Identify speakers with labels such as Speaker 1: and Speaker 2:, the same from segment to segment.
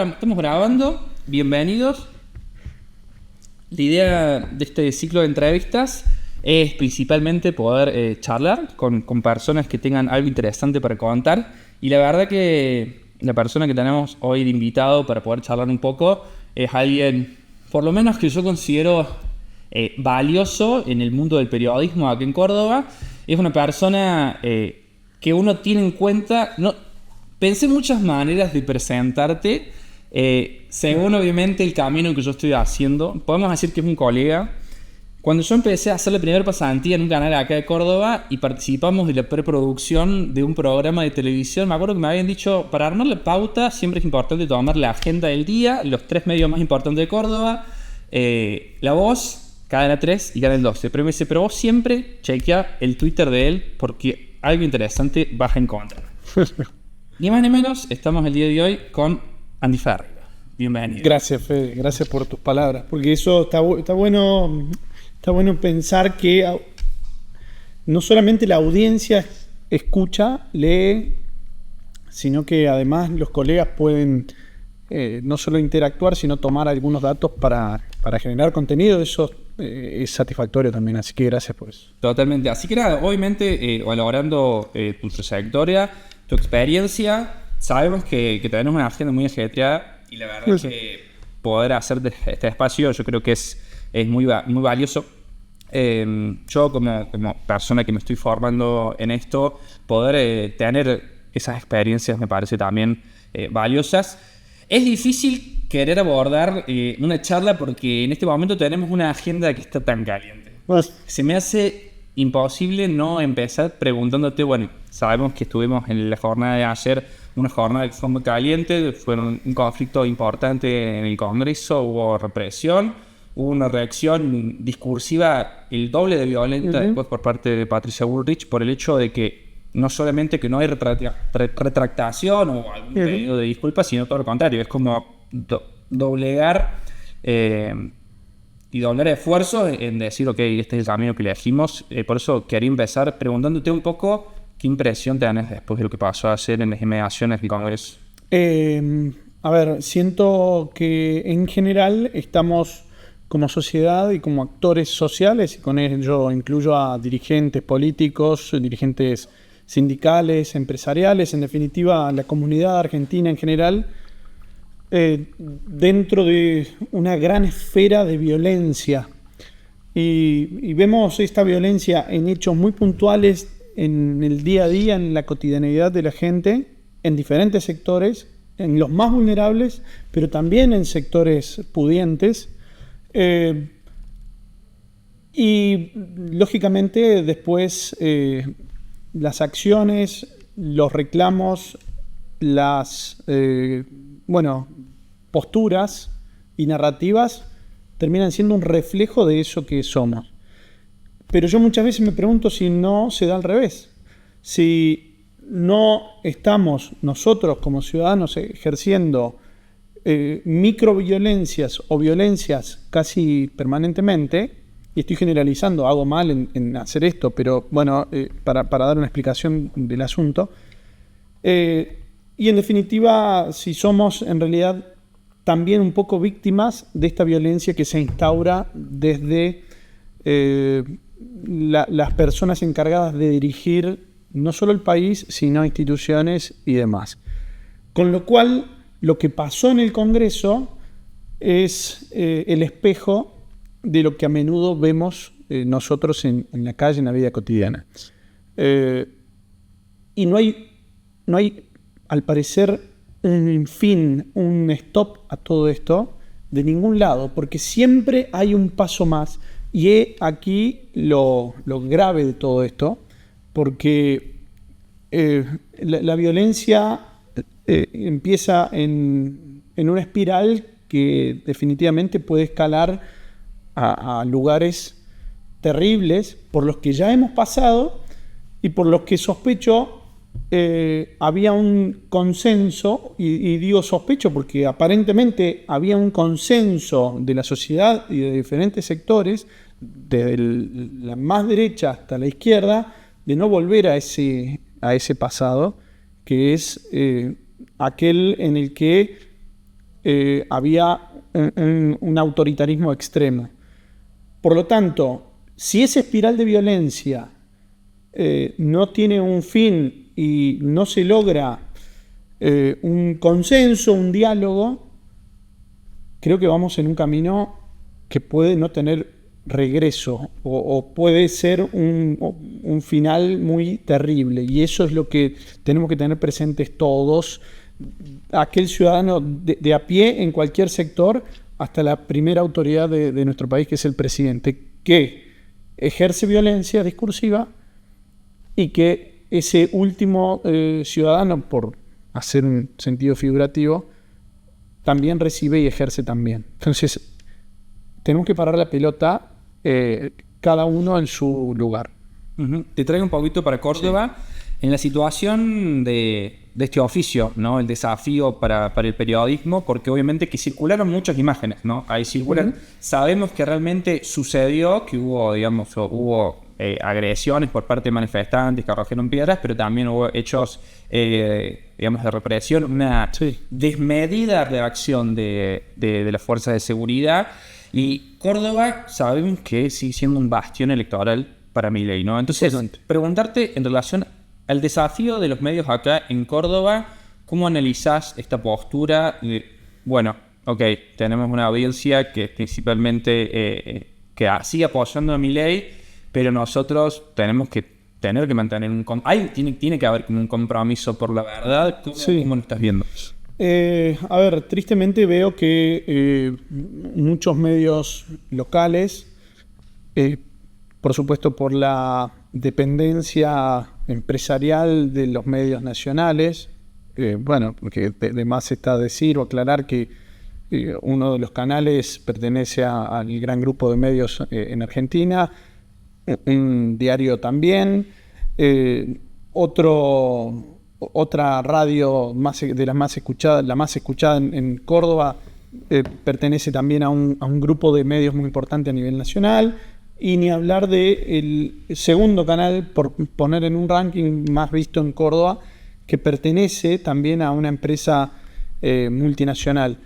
Speaker 1: estamos grabando. Bienvenidos. La idea de este ciclo de entrevistas es principalmente poder charlar con personas que tengan algo interesante para contar. Y la verdad que la persona que tenemos hoy de invitado para poder charlar un poco es alguien, por lo menos que yo considero valioso en el mundo del periodismo aquí en Córdoba. Es una persona que uno tiene en cuenta. Pensé muchas maneras de presentarte, según obviamente el camino que yo estoy haciendo. Podemos decir que es un colega. Cuando yo empecé a hacer la primera pasantía en un canal acá de Córdoba y participamos de la preproducción de un programa de televisión, me acuerdo que me habían dicho, para armar la pauta siempre es importante tomar la agenda del día, los 3 medios más importantes de Córdoba, La Voz, Cadena 3 y Canal 12. Pero me dice, pero vos siempre chequea el Twitter de él porque algo interesante vas a encontrar. Ni más ni menos, estamos el día de hoy con Andy Ferreira. Bienvenido.
Speaker 2: Gracias, Fede. Gracias por tus palabras. Porque eso está bueno. Está bueno pensar que no solamente la audiencia escucha, lee, sino que además los colegas pueden no solo interactuar, sino tomar algunos datos para generar contenido. Eso es satisfactorio también, así que gracias por eso.
Speaker 1: Totalmente. Así que nada, obviamente, valorando tu trayectoria, tu experiencia, sabemos que tenemos una agenda muy ajetreada y la verdad es que poder hacer de este espacio yo creo que es muy valioso. Yo como persona que me estoy formando en esto, poder tener esas experiencias me parece también valiosas. Es difícil querer abordar una charla porque en este momento tenemos una agenda que está tan caliente. Se me hace imposible no empezar preguntándote, bueno, sabemos que estuvimos en la jornada de ayer, una jornada que fue muy caliente, fue un conflicto importante en el Congreso, hubo represión, hubo una reacción discursiva el doble de violenta después por parte de Patricia Bullrich por el hecho de que no solamente que no hay retractación o algún pedido de disculpas, sino todo lo contrario, es como doblegar y doblar esfuerzos en decir, ok, este es el camino que elegimos. Por eso quería empezar preguntándote un poco qué impresión tenés después de lo que pasó ayer en las inmediaciones del Congreso.
Speaker 2: A ver, siento que en general estamos como sociedad y como actores sociales, y con ello incluyo a dirigentes políticos, dirigentes sindicales, empresariales, en definitiva a la comunidad argentina en general, dentro de una gran esfera de violencia. Y vemos esta violencia en hechos muy puntuales en el día a día, en la cotidianeidad de la gente, en diferentes sectores, en los más vulnerables, pero también en sectores pudientes. Y lógicamente después las acciones, los reclamos, las posturas y narrativas terminan siendo un reflejo de eso que somos. Pero yo muchas veces me pregunto si no se da al revés. Si no estamos nosotros como ciudadanos ejerciendo microviolencias o violencias casi permanentemente, y estoy generalizando, hago mal en hacer esto, pero bueno, para dar una explicación del asunto, y en definitiva, si somos en realidad también un poco víctimas de esta violencia que se instaura desde las personas encargadas de dirigir no solo el país, sino instituciones y demás. Con lo cual, lo que pasó en el Congreso es el espejo de lo que a menudo vemos nosotros en la calle, en la vida cotidiana. Y no hay, al parecer, un fin, un stop a todo esto de ningún lado, porque siempre hay un paso más. Y he aquí lo grave de todo esto, porque la violencia empieza en una espiral que definitivamente puede escalar a lugares terribles por los que ya hemos pasado y por los que sospecho había un consenso, y digo sospecho porque aparentemente había un consenso de la sociedad y de diferentes sectores, desde la más derecha hasta la izquierda, de no volver a ese pasado, que es aquel en el que había un autoritarismo extremo. Por lo tanto, si esa espiral de violencia no tiene un fin y no se logra un consenso, un diálogo, creo que vamos en un camino que puede no tener regreso o puede ser un final muy terrible. Y eso es lo que tenemos que tener presentes todos, aquel ciudadano de a pie en cualquier sector hasta la primera autoridad de nuestro país, que es el presidente, que ejerce violencia discursiva y que ese último ciudadano, por hacer un sentido figurativo, también recibe y ejerce también. Entonces, tenemos que parar la pelota cada uno en su lugar.
Speaker 1: Te traigo un poquito para Córdoba. Sí. En la situación de este oficio, ¿no? El desafío para el periodismo, porque obviamente que circularon muchas imágenes, ¿no? Ahí circulan. Sabemos que realmente sucedió, que hubo, digamos, agresiones por parte de manifestantes que arrojaron piedras, pero también hubo hechos, digamos, de represión, una desmedida reacción de las fuerzas de seguridad. Y Córdoba sabemos que sigue siendo un bastión electoral para Milei, ¿no? Entonces, preguntarte en relación al desafío de los medios acá en Córdoba, ¿cómo analizás esta postura? Bueno, ok, tenemos una audiencia que principalmente que sigue apoyando a Milei, pero nosotros tenemos que mantener tiene que haber un compromiso por la verdad. ¿Cómo lo estás viendo?
Speaker 2: A ver, tristemente veo que muchos medios locales, por supuesto por la dependencia empresarial de los medios nacionales, bueno, porque de más está decir o aclarar que uno de los canales pertenece al gran grupo de medios en Argentina, un diario también, otra radio de las más escuchadas, la más escuchada en Córdoba, pertenece también a un grupo de medios muy importante a nivel nacional, y ni hablar del segundo canal, por poner en un ranking más visto en Córdoba, que pertenece también a una empresa multinacional.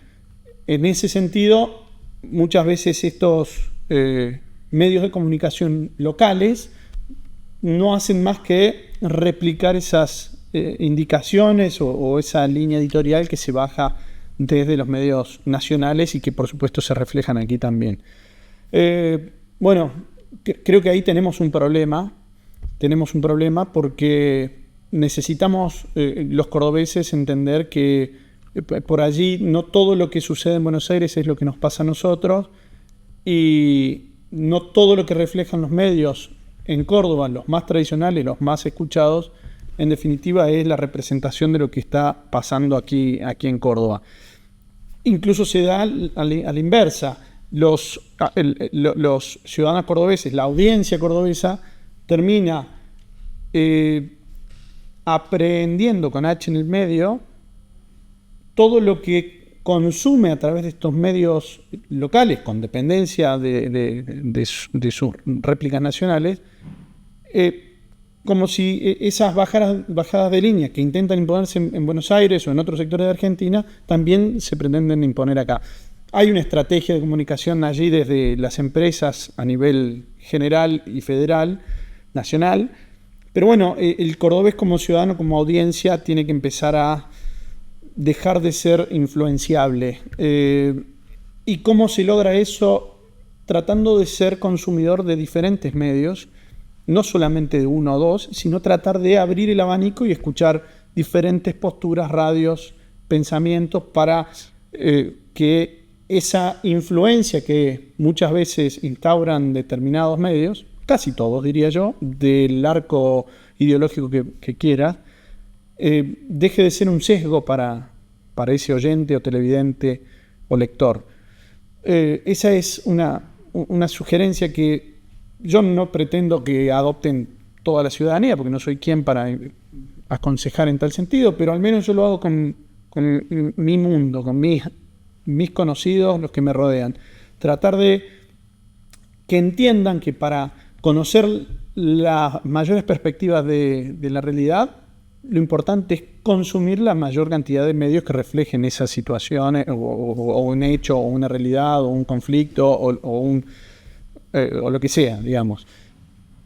Speaker 2: En ese sentido, muchas veces estos medios de comunicación locales no hacen más que replicar esas indicaciones o esa línea editorial que se baja desde los medios nacionales y que por supuesto se reflejan aquí también. Bueno, creo que ahí tenemos un problema porque necesitamos los cordobeses entender que por allí no todo lo que sucede en Buenos Aires es lo que nos pasa a nosotros, y no todo lo que reflejan los medios en Córdoba, los más tradicionales, los más escuchados, en definitiva es la representación de lo que está pasando aquí en Córdoba. Incluso se da a la inversa. Los ciudadanos cordobeses, la audiencia cordobesa, termina aprehendiendo con H en el medio todo lo que consume a través de estos medios locales, con dependencia de sus réplicas nacionales, como si esas bajadas de línea que intentan imponerse en Buenos Aires o en otros sectores de Argentina también se pretenden imponer acá. Hay una estrategia de comunicación allí desde las empresas a nivel general y federal, nacional, pero bueno, el cordobés como ciudadano, como audiencia, tiene que empezar a dejar de ser influenciable. ¿Y cómo se logra eso? Tratando de ser consumidor de diferentes medios, no solamente de uno o dos, sino tratar de abrir el abanico y escuchar diferentes posturas, radios, pensamientos, para que esa influencia que muchas veces instauran determinados medios, casi todos diría yo, del arco ideológico que quiera, deje de ser un sesgo para ese oyente o televidente o lector. Esa es una sugerencia que yo no pretendo que adopten toda la ciudadanía, porque no soy quien para aconsejar en tal sentido, pero al menos yo lo hago con mi mundo, con mis conocidos, los que me rodean. Tratar de que entiendan que para conocer las mayores perspectivas de la realidad lo importante es consumir la mayor cantidad de medios que reflejen esas situaciones o un hecho o una realidad o un conflicto o lo que sea, digamos,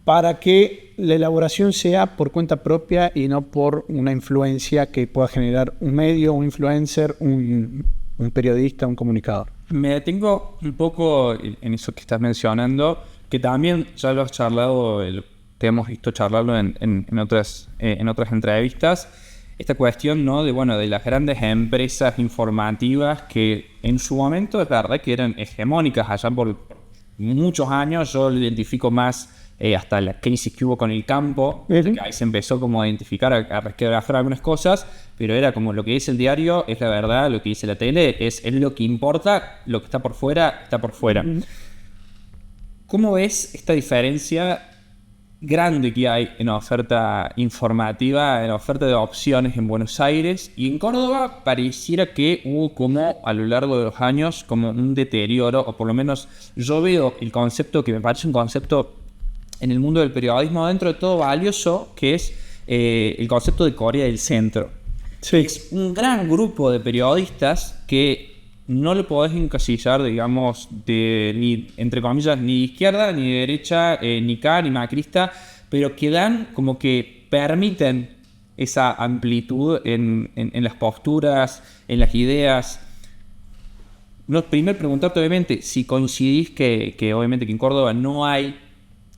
Speaker 2: para que la elaboración sea por cuenta propia y no por una influencia que pueda generar un medio, un influencer, un periodista, un comunicador.
Speaker 1: Me detengo un poco en eso que estás mencionando, que también ya lo has charlado, te hemos visto charlarlo en otras entrevistas, esta cuestión, ¿no? de las grandes empresas informativas que en su momento es verdad que eran hegemónicas allá por muchos años. Yo lo identifico más hasta la crisis que hubo con el campo, que ahí se empezó como a identificar, a resquebrajar algunas cosas, pero era como lo que dice el diario es la verdad, lo que dice la tele es lo que importa, lo que está por fuera, está por fuera. ¿Cómo ves esta diferencia grande que hay en oferta informativa, en oferta de opciones en Buenos Aires? Y en Córdoba pareciera que hubo como a lo largo de los años como un deterioro, o por lo menos yo veo el concepto que me parece un concepto en el mundo del periodismo dentro de todo valioso, que es el concepto de Corea del Centro.
Speaker 2: Sí.
Speaker 1: Es un gran grupo de periodistas que no lo podés encasillar, digamos, ni entre comillas, ni de izquierda, ni de derecha, ni K, ni macrista, pero que dan como que permiten esa amplitud en las posturas, en las ideas. Primero preguntarte obviamente si coincidís que obviamente que en Córdoba no hay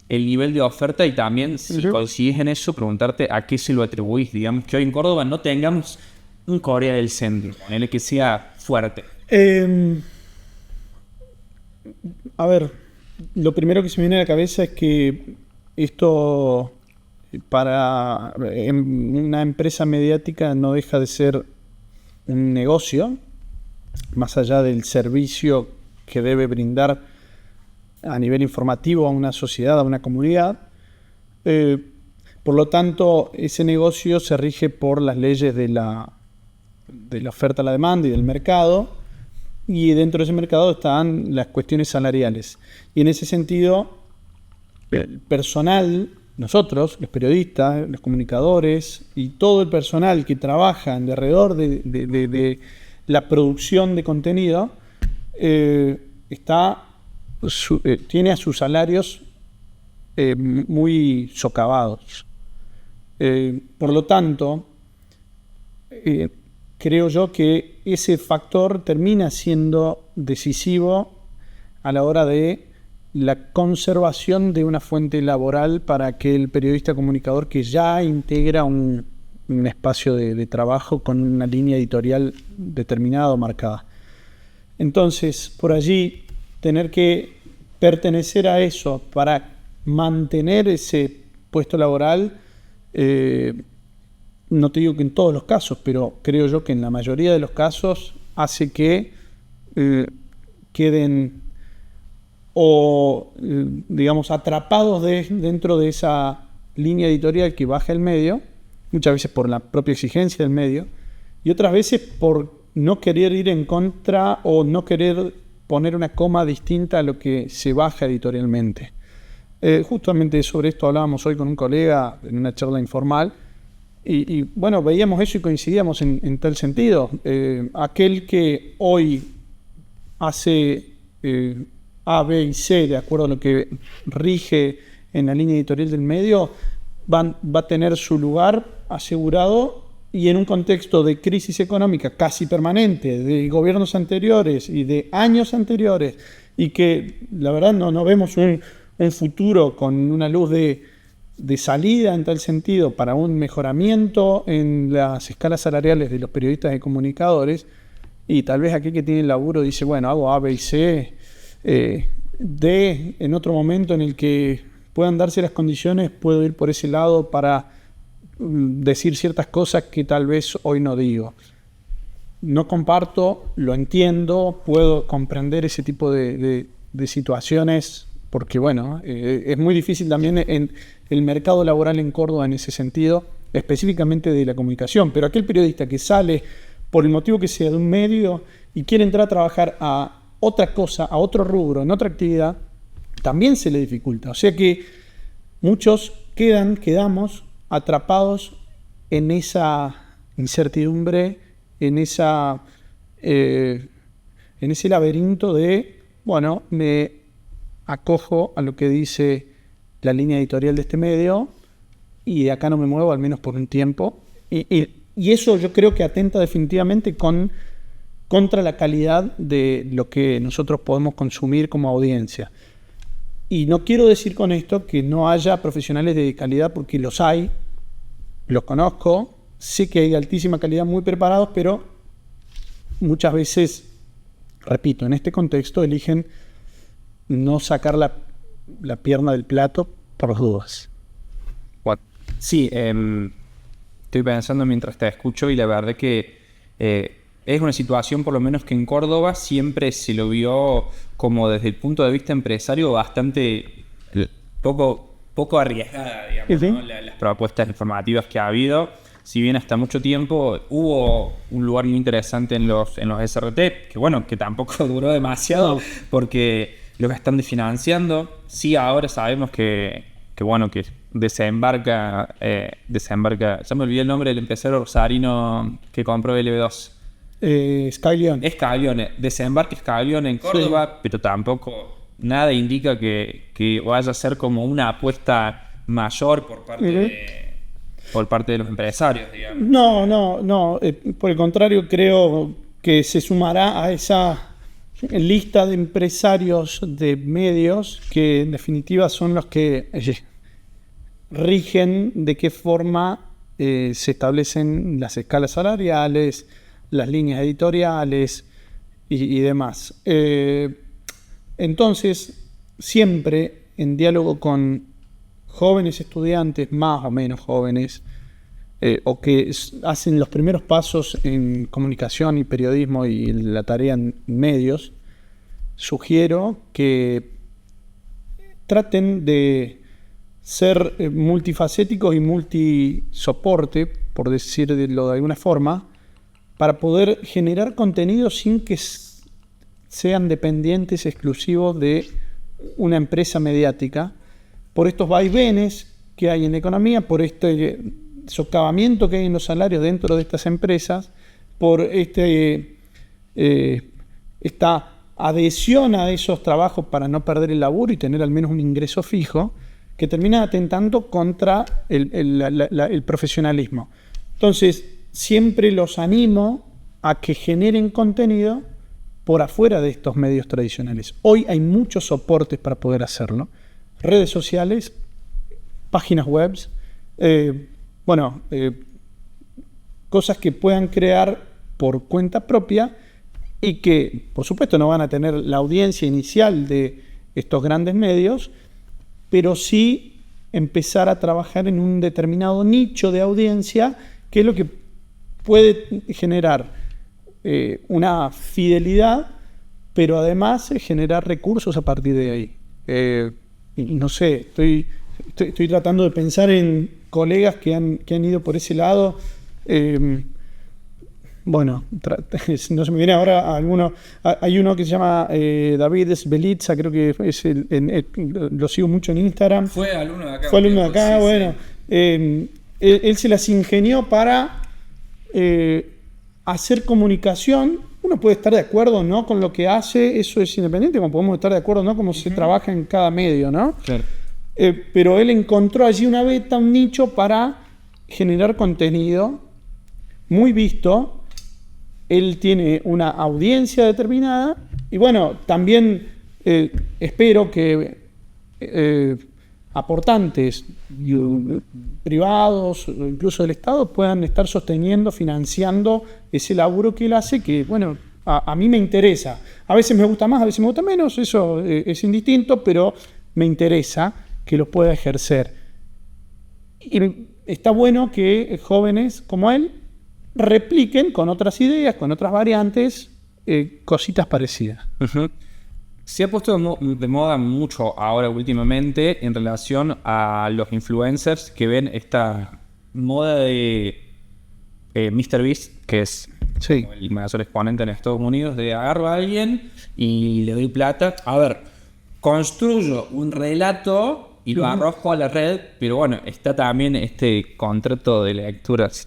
Speaker 1: el nivel de oferta, y también si coincidís en eso, preguntarte a qué se lo atribuís, digamos, que hoy en Córdoba no tengamos un Corea del Centro, en el que sea fuerte.
Speaker 2: A ver, lo primero que se me viene a la cabeza es que esto para una empresa mediática no deja de ser un negocio, más allá del servicio que debe brindar a nivel informativo a una sociedad, a una comunidad. Por lo tanto, ese negocio se rige por las leyes de la oferta a la demanda y del mercado, y dentro de ese mercado están las cuestiones salariales. Y en ese sentido, el personal, nosotros, los periodistas, los comunicadores y todo el personal que trabaja alrededor de la producción de contenido, tiene a sus salarios muy socavados. Por lo tanto, creo yo que ese factor termina siendo decisivo a la hora de la conservación de una fuente laboral para que el periodista comunicador que ya integra un espacio de trabajo con una línea editorial determinada o marcada. Entonces, por allí, tener que pertenecer a eso para mantener ese puesto laboral, no te digo que en todos los casos, pero creo yo que en la mayoría de los casos hace que queden digamos, atrapados dentro de esa línea editorial que baja el medio, muchas veces por la propia exigencia del medio, y otras veces por no querer ir en contra o no querer poner una coma distinta a lo que se baja editorialmente. Justamente sobre esto hablábamos hoy con un colega en una charla informal, y bueno, veíamos eso y coincidíamos en tal sentido. Aquel que hoy hace A, B y C de acuerdo a lo que rige en la línea editorial del medio, va a tener su lugar asegurado, y en un contexto de crisis económica casi permanente, de gobiernos anteriores y de años anteriores, y que la verdad no vemos un futuro con una luz de salida en tal sentido para un mejoramiento en las escalas salariales de los periodistas y comunicadores, y tal vez aquel que tiene el laburo dice, bueno, hago A, B y C, D, en otro momento en el que puedan darse las condiciones, puedo ir por ese lado para decir ciertas cosas que tal vez hoy no digo. No comparto, lo entiendo, puedo comprender ese tipo de situaciones, porque bueno, es muy difícil también en el mercado laboral en Córdoba en ese sentido, específicamente de la comunicación, pero aquel periodista que sale por el motivo que sea de un medio y quiere entrar a trabajar a otra cosa, a otro rubro, en otra actividad, también se le dificulta. O sea que muchos quedamos atrapados en esa incertidumbre, en ese laberinto de, bueno, me acojo a lo que dice la línea editorial de este medio y de acá no me muevo, al menos por un tiempo. Y eso yo creo que atenta definitivamente contra la calidad de lo que nosotros podemos consumir como audiencia. Y no quiero decir con esto que no haya profesionales de calidad, porque los hay, los conozco, sé que hay de altísima calidad, muy preparados, pero muchas veces, repito, en este contexto eligen no sacar la pierna del plato por dudas.
Speaker 1: Sí, estoy pensando mientras te escucho y la verdad que es una situación, por lo menos que en Córdoba siempre se lo vio como desde el punto de vista empresario bastante poco arriesgada, digamos, ¿no? Las propuestas informativas que ha habido. Si bien hasta mucho tiempo hubo un lugar muy interesante en los SRT, que bueno, que tampoco duró demasiado, porque lo que están desfinanciando. Sí, ahora sabemos que desembarca, ya me olvidé el nombre del empresario rosarino que compró LB2.
Speaker 2: Scaglione.
Speaker 1: Desembarque Scaglione en Córdoba, sí. Pero tampoco nada indica que vaya a ser como una apuesta mayor por parte de los empresarios, digamos.
Speaker 2: No. Por el contrario, creo que se sumará a esa lista de empresarios de medios que en definitiva son los que rigen de qué forma se establecen las escalas salariales, las líneas editoriales y demás. Entonces, siempre en diálogo con jóvenes estudiantes, más o menos jóvenes, o que hacen los primeros pasos en comunicación y periodismo y la tarea en medios, sugiero que traten de ser multifacéticos y multisoporte, por decirlo de alguna forma, para poder generar contenido sin que sean dependientes exclusivos de una empresa mediática, por estos vaivenes que hay en la economía, por este socavamiento que hay en los salarios dentro de estas empresas, por esta adhesión a esos trabajos para no perder el laburo y tener al menos un ingreso fijo, que termina atentando contra el profesionalismo. Entonces, siempre los animo a que generen contenido por afuera de estos medios tradicionales. Hoy hay muchos soportes para poder hacerlo. Redes sociales, páginas web, cosas que puedan crear por cuenta propia y que, por supuesto, no van a tener la audiencia inicial de estos grandes medios, pero sí empezar a trabajar en un determinado nicho de audiencia, que es lo que puede generar una fidelidad, pero además generar recursos a partir de ahí. No sé, estoy tratando de pensar en colegas que han ido por ese lado. No se me viene ahora alguno. Hay uno que se llama David Sbelitza, creo que es lo sigo mucho en Instagram.
Speaker 1: Fue alumno de acá.
Speaker 2: Sí, bueno. Sí. Él se las ingenió para hacer comunicación. Uno puede estar de acuerdo o no con lo que hace, eso es independiente, como podemos estar de acuerdo o no cómo se trabaja en cada medio, ¿no?
Speaker 1: Claro.
Speaker 2: Pero él encontró allí una beta, un nicho para generar contenido muy visto. Él tiene una audiencia determinada y bueno, también espero que aportantes privados o incluso del Estado puedan estar sosteniendo, financiando ese laburo que él hace, que bueno, a mí me interesa. A veces me gusta más, a veces me gusta menos, eso es indistinto, pero me interesa que lo pueda ejercer. Y está bueno que jóvenes como él repliquen con otras ideas, con otras variantes, cositas parecidas.
Speaker 1: Uh-huh. Se ha puesto de moda mucho ahora últimamente en relación a los influencers que ven esta moda de MrBeast, que es el mayor exponente en Estados Unidos, de agarro a alguien y le doy plata. A ver, construyo un relato y lo arrojo a la red, pero bueno, está también este contrato de lectura, si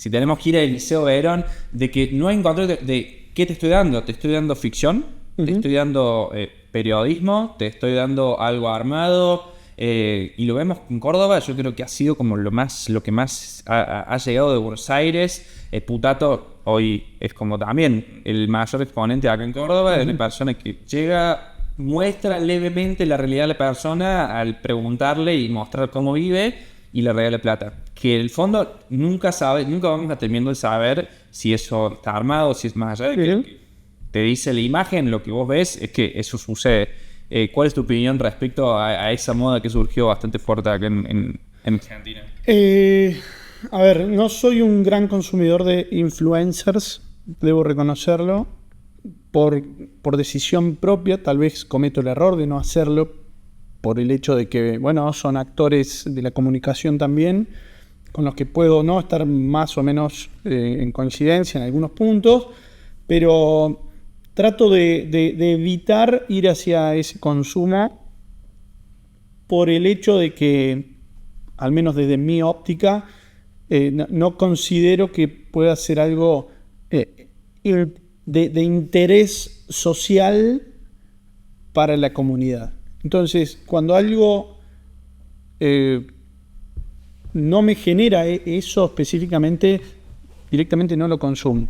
Speaker 1: tenemos que ir al Liceo Verón, de que no hay un contrato de ¿qué te estoy dando? ¿Te estoy dando ficción? ¿Te estoy dando periodismo? ¿Te estoy dando algo armado? Y lo vemos en Córdoba, yo creo que ha sido como lo que más ha llegado de Buenos Aires. Putato hoy es como también el mayor exponente acá en Córdoba, es la persona que llega, muestra levemente la realidad de la persona al preguntarle y mostrar cómo vive y le regala plata. Que en el fondo nunca vamos a terminar de saber si eso está armado, si es más allá de que te dice la imagen, lo que vos ves es que eso sucede. ¿Cuál es tu opinión respecto a esa moda que surgió bastante fuerte acá en Argentina?
Speaker 2: A ver, no soy un gran consumidor de influencers, debo reconocerlo, por decisión propia. Tal vez cometo el error de no hacerlo por el hecho de que, bueno, son actores de la comunicación también, con los que puedo no estar más o menos en coincidencia en algunos puntos, pero trato de evitar ir hacia ese consumo por el hecho de que, al menos desde mi óptica, no considero que pueda ser algo de interés social para la comunidad. Entonces, cuando algo no me genera eso específicamente, directamente no lo consumo.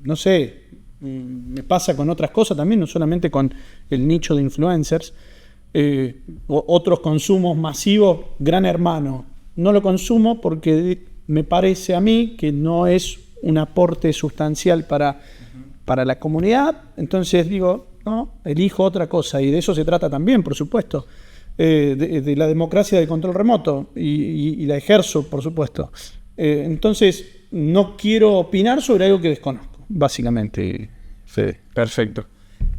Speaker 2: No sé, me pasa con otras cosas también, no solamente con el nicho de influencers. Otros consumos masivos, Gran Hermano, no lo consumo porque me parece a mí que no es un aporte sustancial para la comunidad. Entonces digo, no, elijo otra cosa, y de eso se trata también, por supuesto, de la democracia del control remoto, y la ejerzo, por supuesto. Entonces no quiero opinar sobre algo que desconozco, básicamente, Fede.
Speaker 1: Perfecto.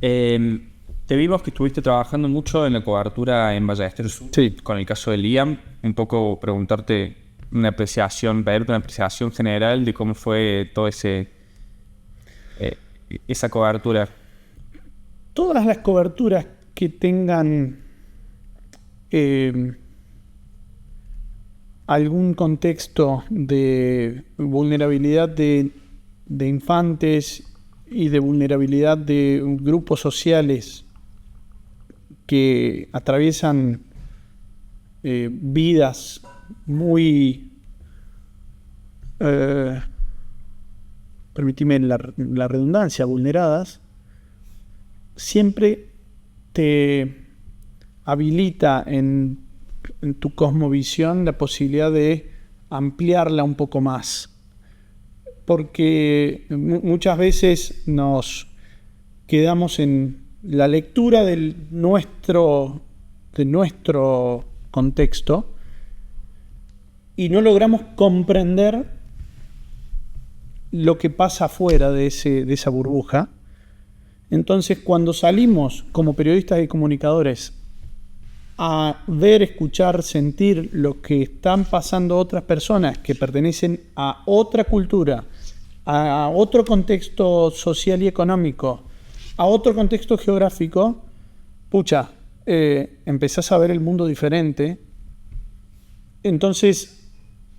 Speaker 1: Te vimos que estuviste trabajando mucho en la cobertura en Ballester Sur,
Speaker 2: Sí.
Speaker 1: con el caso de Liam. Un poco pedirte una apreciación general de cómo fue todo esa cobertura.
Speaker 2: Todas las coberturas que tengan algún contexto de vulnerabilidad de infantes y de vulnerabilidad de grupos sociales que atraviesan vidas muy, permitime la redundancia, vulneradas, siempre te habilita en tu cosmovisión la posibilidad de ampliarla un poco más. Porque muchas veces nos quedamos en la lectura de nuestro contexto y no logramos comprender lo que pasa afuera de esa burbuja. Entonces, cuando salimos como periodistas y comunicadores a ver, escuchar, sentir lo que están pasando otras personas que pertenecen a otra cultura, a otro contexto social y económico, a otro contexto geográfico, empezás a ver el mundo diferente. Entonces,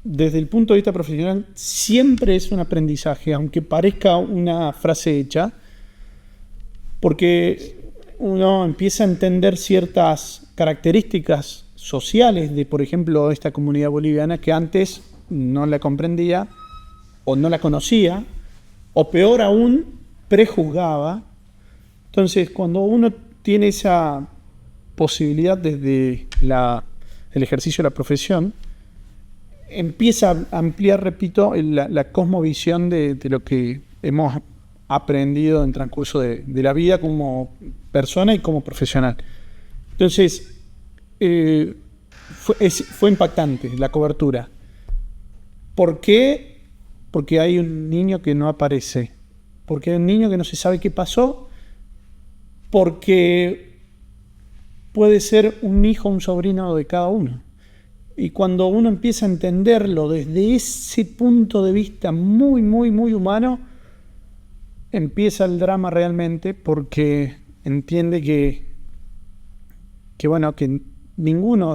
Speaker 2: desde el punto de vista profesional, siempre es un aprendizaje, aunque parezca una frase hecha, porque uno empieza a entender ciertas características sociales de, por ejemplo, esta comunidad boliviana que antes no la comprendía o no la conocía, o peor aún, prejuzgaba. Entonces, cuando uno tiene esa posibilidad desde el ejercicio de la profesión, empieza a ampliar, repito, la cosmovisión de lo que hemos aprendido en el transcurso de la vida como persona y como profesional. Entonces, fue impactante la cobertura. ¿Por qué? Porque hay un niño que no aparece, porque hay un niño que no se sabe qué pasó, porque puede ser un hijo o un sobrino de cada uno. Y cuando uno empieza a entenderlo desde ese punto de vista muy, muy, muy humano, empieza el drama realmente, porque entiende que que bueno, que ninguno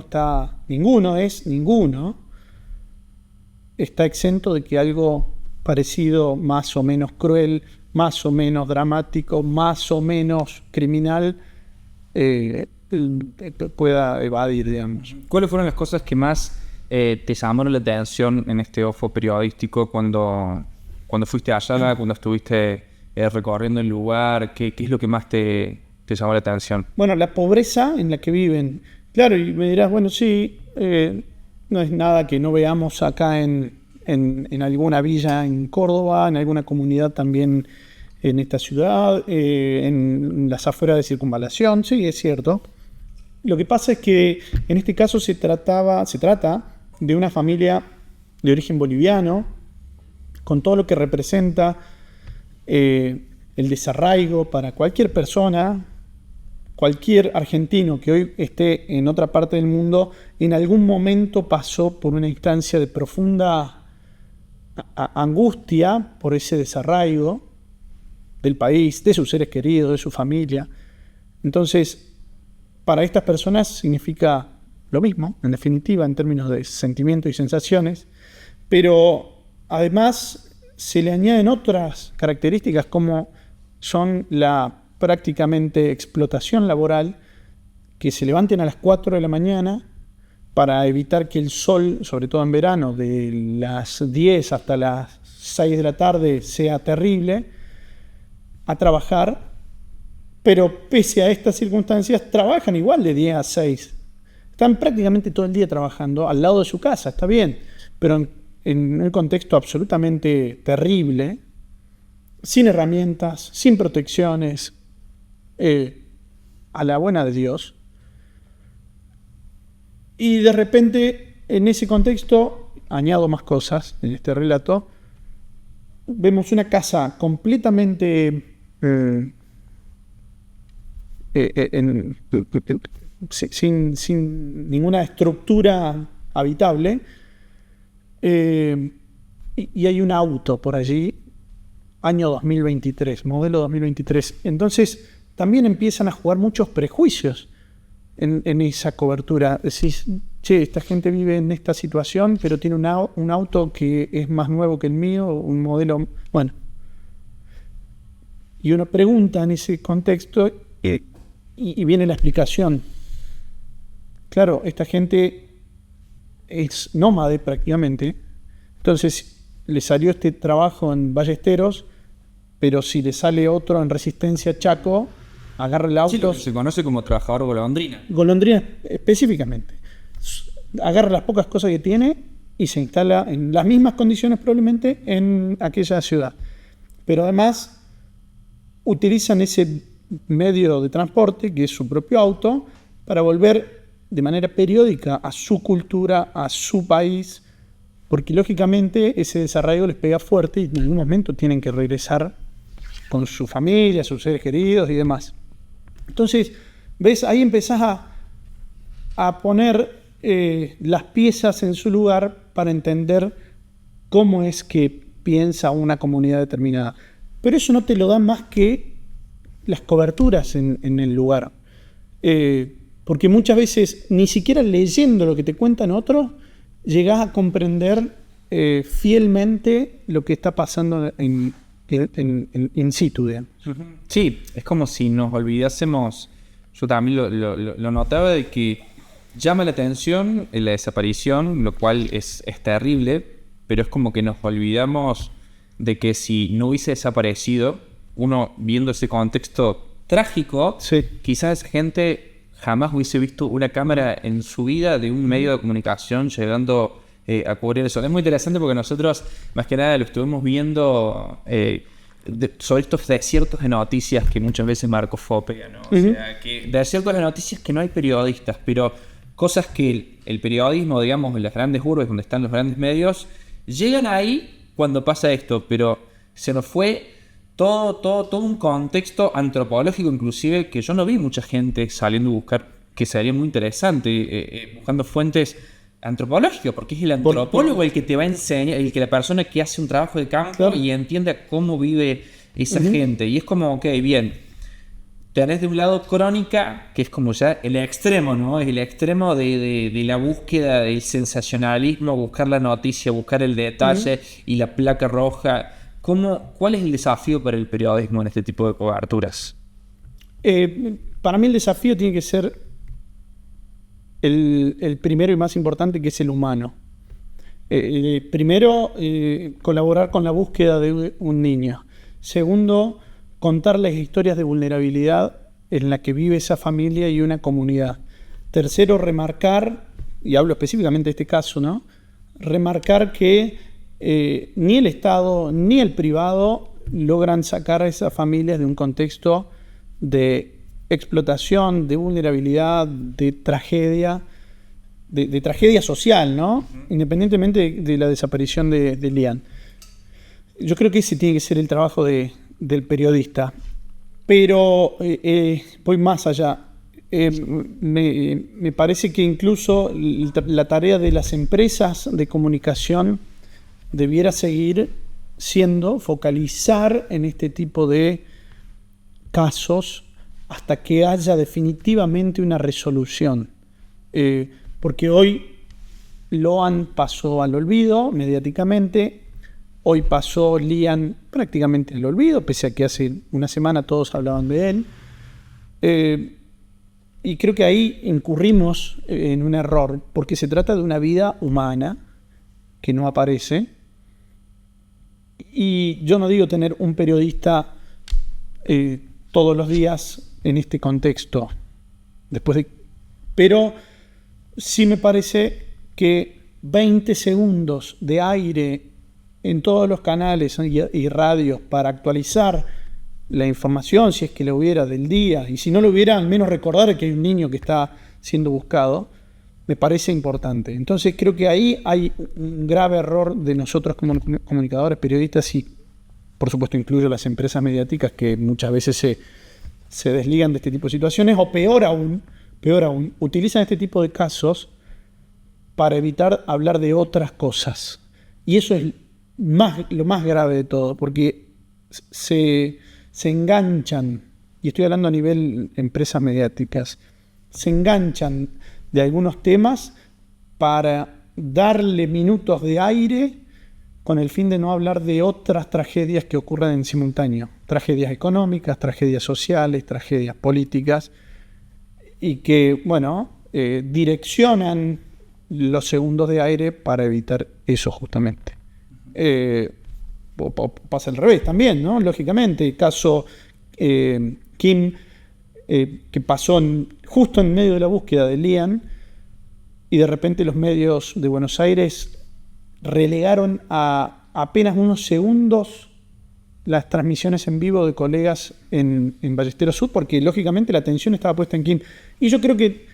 Speaker 2: está exento de que algo parecido, más o menos cruel, más o menos dramático, más o menos criminal, pueda evadir, digamos.
Speaker 1: ¿Cuáles fueron las cosas que más te llamaron la atención en este ojo periodístico cuando fuiste allá, cuando estuviste recorriendo el lugar? ¿Qué es lo que más te llamó la atención?
Speaker 2: Bueno, la pobreza en la que viven. Claro, y me dirás, bueno, sí, no es nada que no veamos acá en alguna villa en Córdoba, en alguna comunidad también en esta ciudad, en las afueras de Circunvalación, sí, es cierto. Lo que pasa es que en este caso se trata de una familia de origen boliviano, con todo lo que representa el desarraigo para cualquier persona, cualquier argentino que hoy esté en otra parte del mundo, en algún momento pasó por una instancia de profunda angustia por ese desarraigo del país, de sus seres queridos, de su familia. Entonces, para estas personas significa lo mismo, en definitiva, en términos de sentimientos y sensaciones, pero además se le añaden otras características como son la prácticamente explotación laboral, que se levanten a las 4 de la mañana para evitar que el sol, sobre todo en verano, de las 10 hasta las 6 de la tarde sea terrible, a trabajar, pero pese a estas circunstancias trabajan igual de 10 a 6. Están prácticamente todo el día trabajando al lado de su casa, está bien, pero en un contexto absolutamente terrible, sin herramientas, sin protecciones, a la buena de Dios. Y de repente, en ese contexto, añado más cosas en este relato, vemos una casa completamente sin ninguna estructura habitable, y hay un auto por allí, año 2023, modelo 2023. Entonces también empiezan a jugar muchos prejuicios en esa cobertura. Decís, che, esta gente vive en esta situación, pero tiene un auto que es más nuevo que el mío, un modelo... Bueno, y uno pregunta en ese contexto y viene la explicación. Claro, esta gente es nómade prácticamente, entonces le salió este trabajo en Ballesteros, pero si le sale otro en Resistencia Chaco, agarra el auto.
Speaker 1: Sí, lo que se conoce como trabajador golondrina.
Speaker 2: Golondrina, específicamente. Agarra las pocas cosas que tiene y se instala en las mismas condiciones probablemente en aquella ciudad. Pero además utilizan ese medio de transporte, que es su propio auto, para volver de manera periódica a su cultura, a su país, porque lógicamente ese desarraigo les pega fuerte y en algún momento tienen que regresar con su familia, sus seres queridos y demás. Entonces, ¿ves? Ahí empezás a poner las piezas en su lugar para entender cómo es que piensa una comunidad determinada. Pero eso no te lo dan más que las coberturas en el lugar. Porque muchas veces, ni siquiera leyendo lo que te cuentan otros, llegás a comprender fielmente lo que está pasando in situ, digamos.
Speaker 1: Sí, es como si nos olvidásemos. Yo también lo notaba, de que llama la atención la desaparición, lo cual es terrible, pero es como que nos olvidamos de que si no hubiese desaparecido, uno viendo ese contexto trágico,
Speaker 2: sí,
Speaker 1: quizás gente jamás hubiese visto una cámara en su vida de un medio de comunicación llegando a cubrir eso. Es muy interesante porque nosotros, más que nada, lo estuvimos viendo sobre estos desiertos de noticias que muchas veces Marco Fopea, ¿no? O sea, que desiertos de noticias que no hay periodistas, pero cosas que el periodismo, digamos, en las grandes urbes donde están los grandes medios, llegan ahí cuando pasa esto, pero se nos fue todo un contexto antropológico, inclusive, que yo no vi mucha gente saliendo a buscar, que sería muy interesante, buscando fuentes antropológicas, porque es el antropólogo el que te va a enseñar, la persona que hace un trabajo de campo, claro, y entiende cómo vive esa gente. Y es como, ok, bien, tenés de un lado Crónica, que es como ya el extremo, ¿no? Es el extremo de la búsqueda del sensacionalismo, buscar la noticia, buscar el detalle y la placa roja. ¿Cuál es el desafío para el periodismo en este tipo de coberturas?
Speaker 2: Para mí el desafío tiene que ser el primero y más importante, que es el humano. Primero, colaborar con la búsqueda de un niño. Segundo, contar las historias de vulnerabilidad en la que vive esa familia y una comunidad. Tercero, remarcar, y hablo específicamente de este caso, ¿no? Remarcar que ni el Estado ni el privado logran sacar a esas familias de un contexto de explotación, de vulnerabilidad, de tragedia, de tragedia social, ¿no? Independientemente de la desaparición de Lian. Yo creo que ese tiene que ser el trabajo del periodista. Pero voy más allá. Me parece que incluso la tarea de las empresas de comunicación debiera seguir siendo focalizar en este tipo de casos hasta que haya definitivamente una resolución. Porque hoy Loan pasó al olvido mediáticamente. Hoy pasó Lian prácticamente al olvido, pese a que hace una semana todos hablaban de él. Y creo que ahí incurrimos en un error, porque se trata de una vida humana que no aparece. Y yo no digo tener un periodista todos los días en este contexto, pero sí me parece que 20 segundos de aire en todos los canales y radios para actualizar la información, si es que la hubiera, del día, y si no lo hubiera, al menos recordar que hay un niño que está siendo buscado, me parece importante. Entonces creo que ahí hay un grave error de nosotros como comunicadores, periodistas, y por supuesto incluyo las empresas mediáticas que muchas veces se desligan de este tipo de situaciones, o peor aún, utilizan este tipo de casos para evitar hablar de otras cosas. Y eso es lo más grave de todo, porque se enganchan, y estoy hablando a nivel empresas mediáticas, se enganchan de algunos temas para darle minutos de aire con el fin de no hablar de otras tragedias que ocurren en simultáneo. Tragedias económicas, tragedias sociales, tragedias políticas, y que, direccionan los segundos de aire para evitar eso justamente. Pasa al revés también, ¿no? Lógicamente, el caso Kim, que pasó justo en medio de la búsqueda de Lian, y de repente los medios de Buenos Aires relegaron a apenas unos segundos las transmisiones en vivo de colegas en Ballesteros Sur, porque lógicamente la atención estaba puesta en Kim. Y yo creo que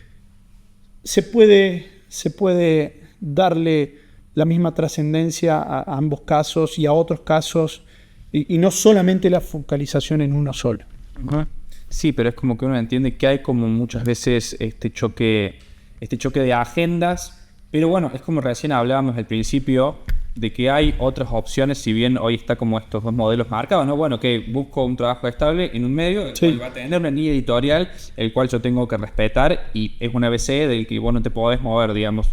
Speaker 2: se puede darle la misma trascendencia a ambos casos y a otros casos, y no solamente la focalización en uno solo.
Speaker 1: Uh-huh. Sí, pero es como que uno entiende que hay como muchas veces este choque de agendas, pero bueno, es como recién hablábamos al principio de que hay otras opciones, si bien hoy está como estos dos modelos marcados, ¿no? Bueno, que busco un trabajo estable en un medio, el cual va a tener una línea editorial, el cual yo tengo que respetar, y es una ABC del que vos no te podés mover, digamos.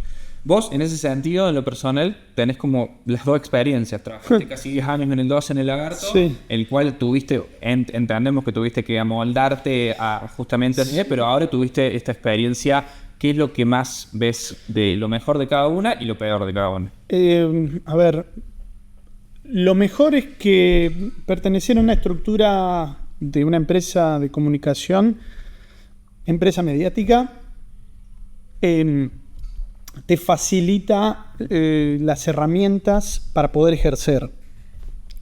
Speaker 1: Vos, en ese sentido, en lo personal, tenés como las dos experiencias. Trabajaste casi 10 años en el 12 en el Lagarto, el cual entendemos que tuviste que amoldarte a justamente, pero ahora tuviste esta experiencia. ¿Qué es lo que más ves de lo mejor de cada una y lo peor de cada una?
Speaker 2: A ver, lo mejor es que pertenecer a una estructura de una empresa de comunicación, empresa mediática, te facilita las herramientas para poder ejercer,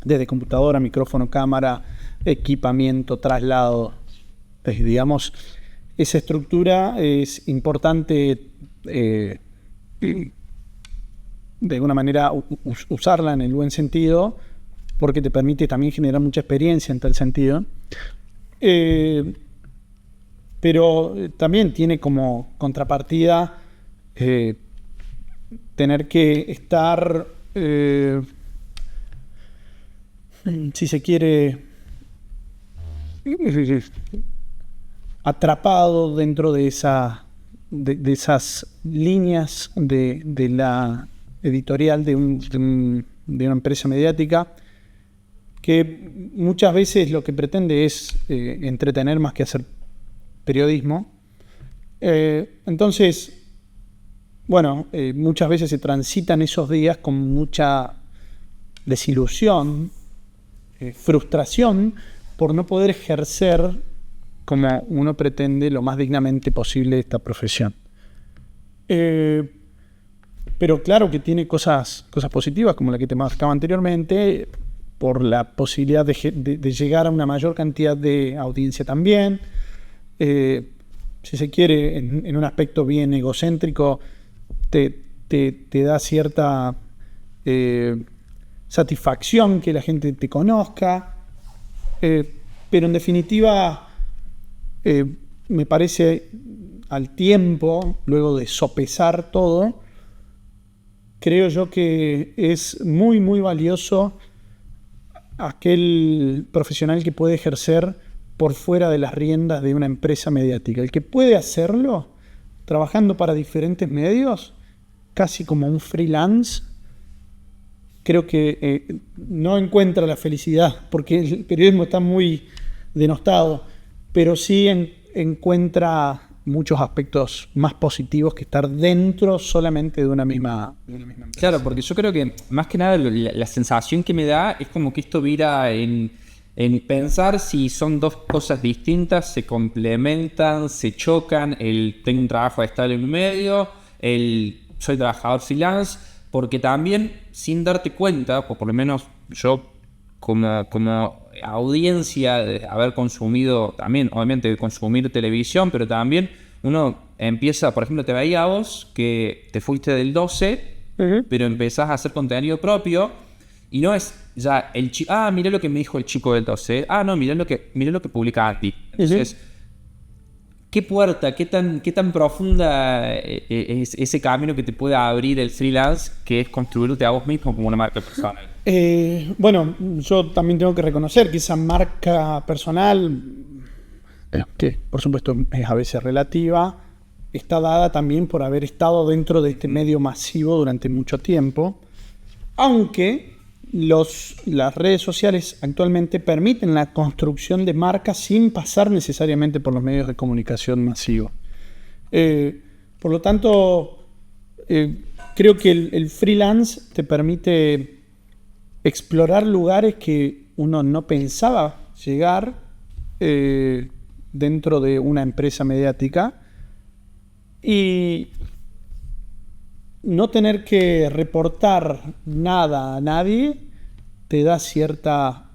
Speaker 2: desde computadora, micrófono, cámara, equipamiento, traslado, digamos. Esa estructura es importante de alguna manera usarla en el buen sentido, porque te permite también generar mucha experiencia en tal sentido. Pero también tiene como contrapartida tener que estar, si se quiere, atrapado dentro de de esas líneas de la editorial de una empresa mediática, que muchas veces lo que pretende es entretener más que hacer periodismo. Entonces, bueno, muchas veces se transitan esos días con mucha desilusión, frustración por no poder ejercer como uno pretende lo más dignamente posible esta profesión. Pero claro que tiene cosas positivas, como la que te marcaba anteriormente, por la posibilidad de llegar a una mayor cantidad de audiencia también. Si se quiere, en un aspecto bien egocéntrico, te da cierta satisfacción que la gente te conozca. Pero en definitiva, me parece al tiempo, luego de sopesar todo, creo yo que es muy, muy valioso aquel profesional que puede ejercer por fuera de las riendas de una empresa mediática. El que puede hacerlo trabajando para diferentes medios, casi como un freelance, creo que no encuentra la felicidad, porque el periodismo está muy denostado, pero sí encuentra muchos aspectos más positivos que estar dentro solamente de una misma empresa.
Speaker 1: Claro, porque yo creo que más que nada la sensación que me da es como que esto vira en pensar si son dos cosas distintas, se complementan, se chocan, tengo un trabajo estable en un medio, soy trabajador freelance, porque también sin darte cuenta, o por lo menos yo como audiencia de haber consumido también, obviamente consumir televisión, pero también uno empieza, por ejemplo, te veía a vos que te fuiste del 12, pero empezás a hacer contenido propio y no es ya mirá lo que me dijo el chico del 12, no, mirá lo que publica Andy. Entonces, ¿qué puerta, qué tan profunda es ese camino que te puede abrir el freelance, que es construirte a vos mismo como una marca personal?
Speaker 2: Bueno, yo también tengo que reconocer que esa marca personal, que por supuesto es a veces relativa, está dada también por haber estado dentro de este medio masivo durante mucho tiempo, aunque las redes sociales actualmente permiten la construcción de marcas sin pasar necesariamente por los medios de comunicación masivos. Por lo tanto, creo que el freelance te permite explorar lugares que uno no pensaba llegar dentro de una empresa mediática y no tener que reportar nada a nadie te da cierta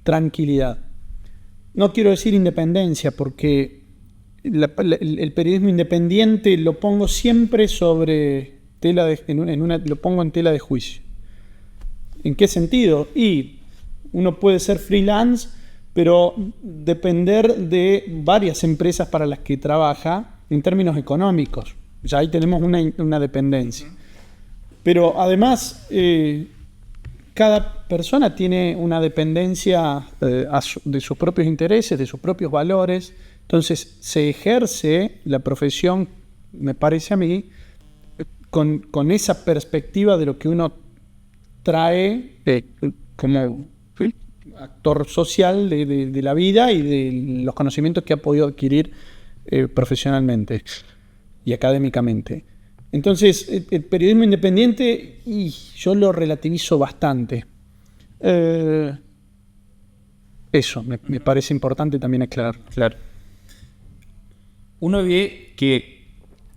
Speaker 2: tranquilidad. No quiero decir independencia, porque el periodismo independiente lo pongo siempre sobre lo pongo en tela de juicio. ¿En qué sentido? Y uno puede ser freelance, pero depender de varias empresas para las que trabaja en términos económicos. Ya ahí tenemos una dependencia. Pero además, cada persona tiene una dependencia de sus propios intereses, de sus propios valores. Entonces, se ejerce la profesión, me parece a mí, con esa perspectiva de lo que uno trae como actor social de la vida y de los conocimientos que ha podido adquirir profesionalmente y académicamente. Entonces, el periodismo independiente, yo lo relativizo bastante. Eso me parece importante también aclarar.
Speaker 1: Claro. Uno ve que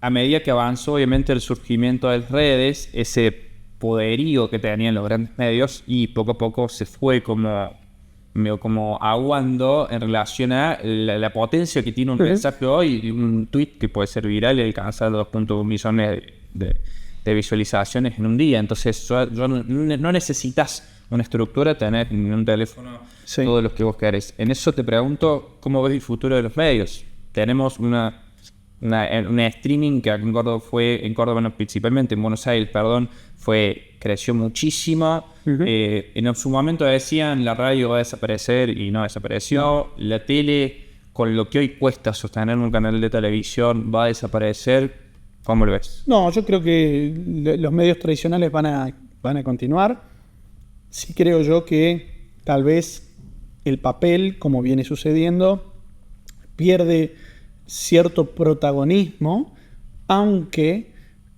Speaker 1: a medida que avanzó, obviamente, el surgimiento de las redes, ese poderío que tenían los grandes medios, y poco a poco se fue como aguando en relación a la potencia que tiene un mensaje hoy y un tweet que puede ser viral y alcanzar 2.1 millones de visualizaciones en un día. Entonces, no necesitas una estructura, tener en un teléfono todos los que vos querés. En eso te pregunto, ¿cómo ves el futuro de los medios? Tenemos un streaming que aquí en Córdoba no, principalmente en Buenos Aires, creció muchísimo. En su momento decían la radio va a desaparecer y no desapareció. La tele, con lo que hoy cuesta sostener un canal de televisión, va a desaparecer. ¿Cómo lo ves?
Speaker 2: No, yo creo que los medios tradicionales van a continuar. Sí creo yo que tal vez el papel, como viene sucediendo, pierde cierto protagonismo, aunque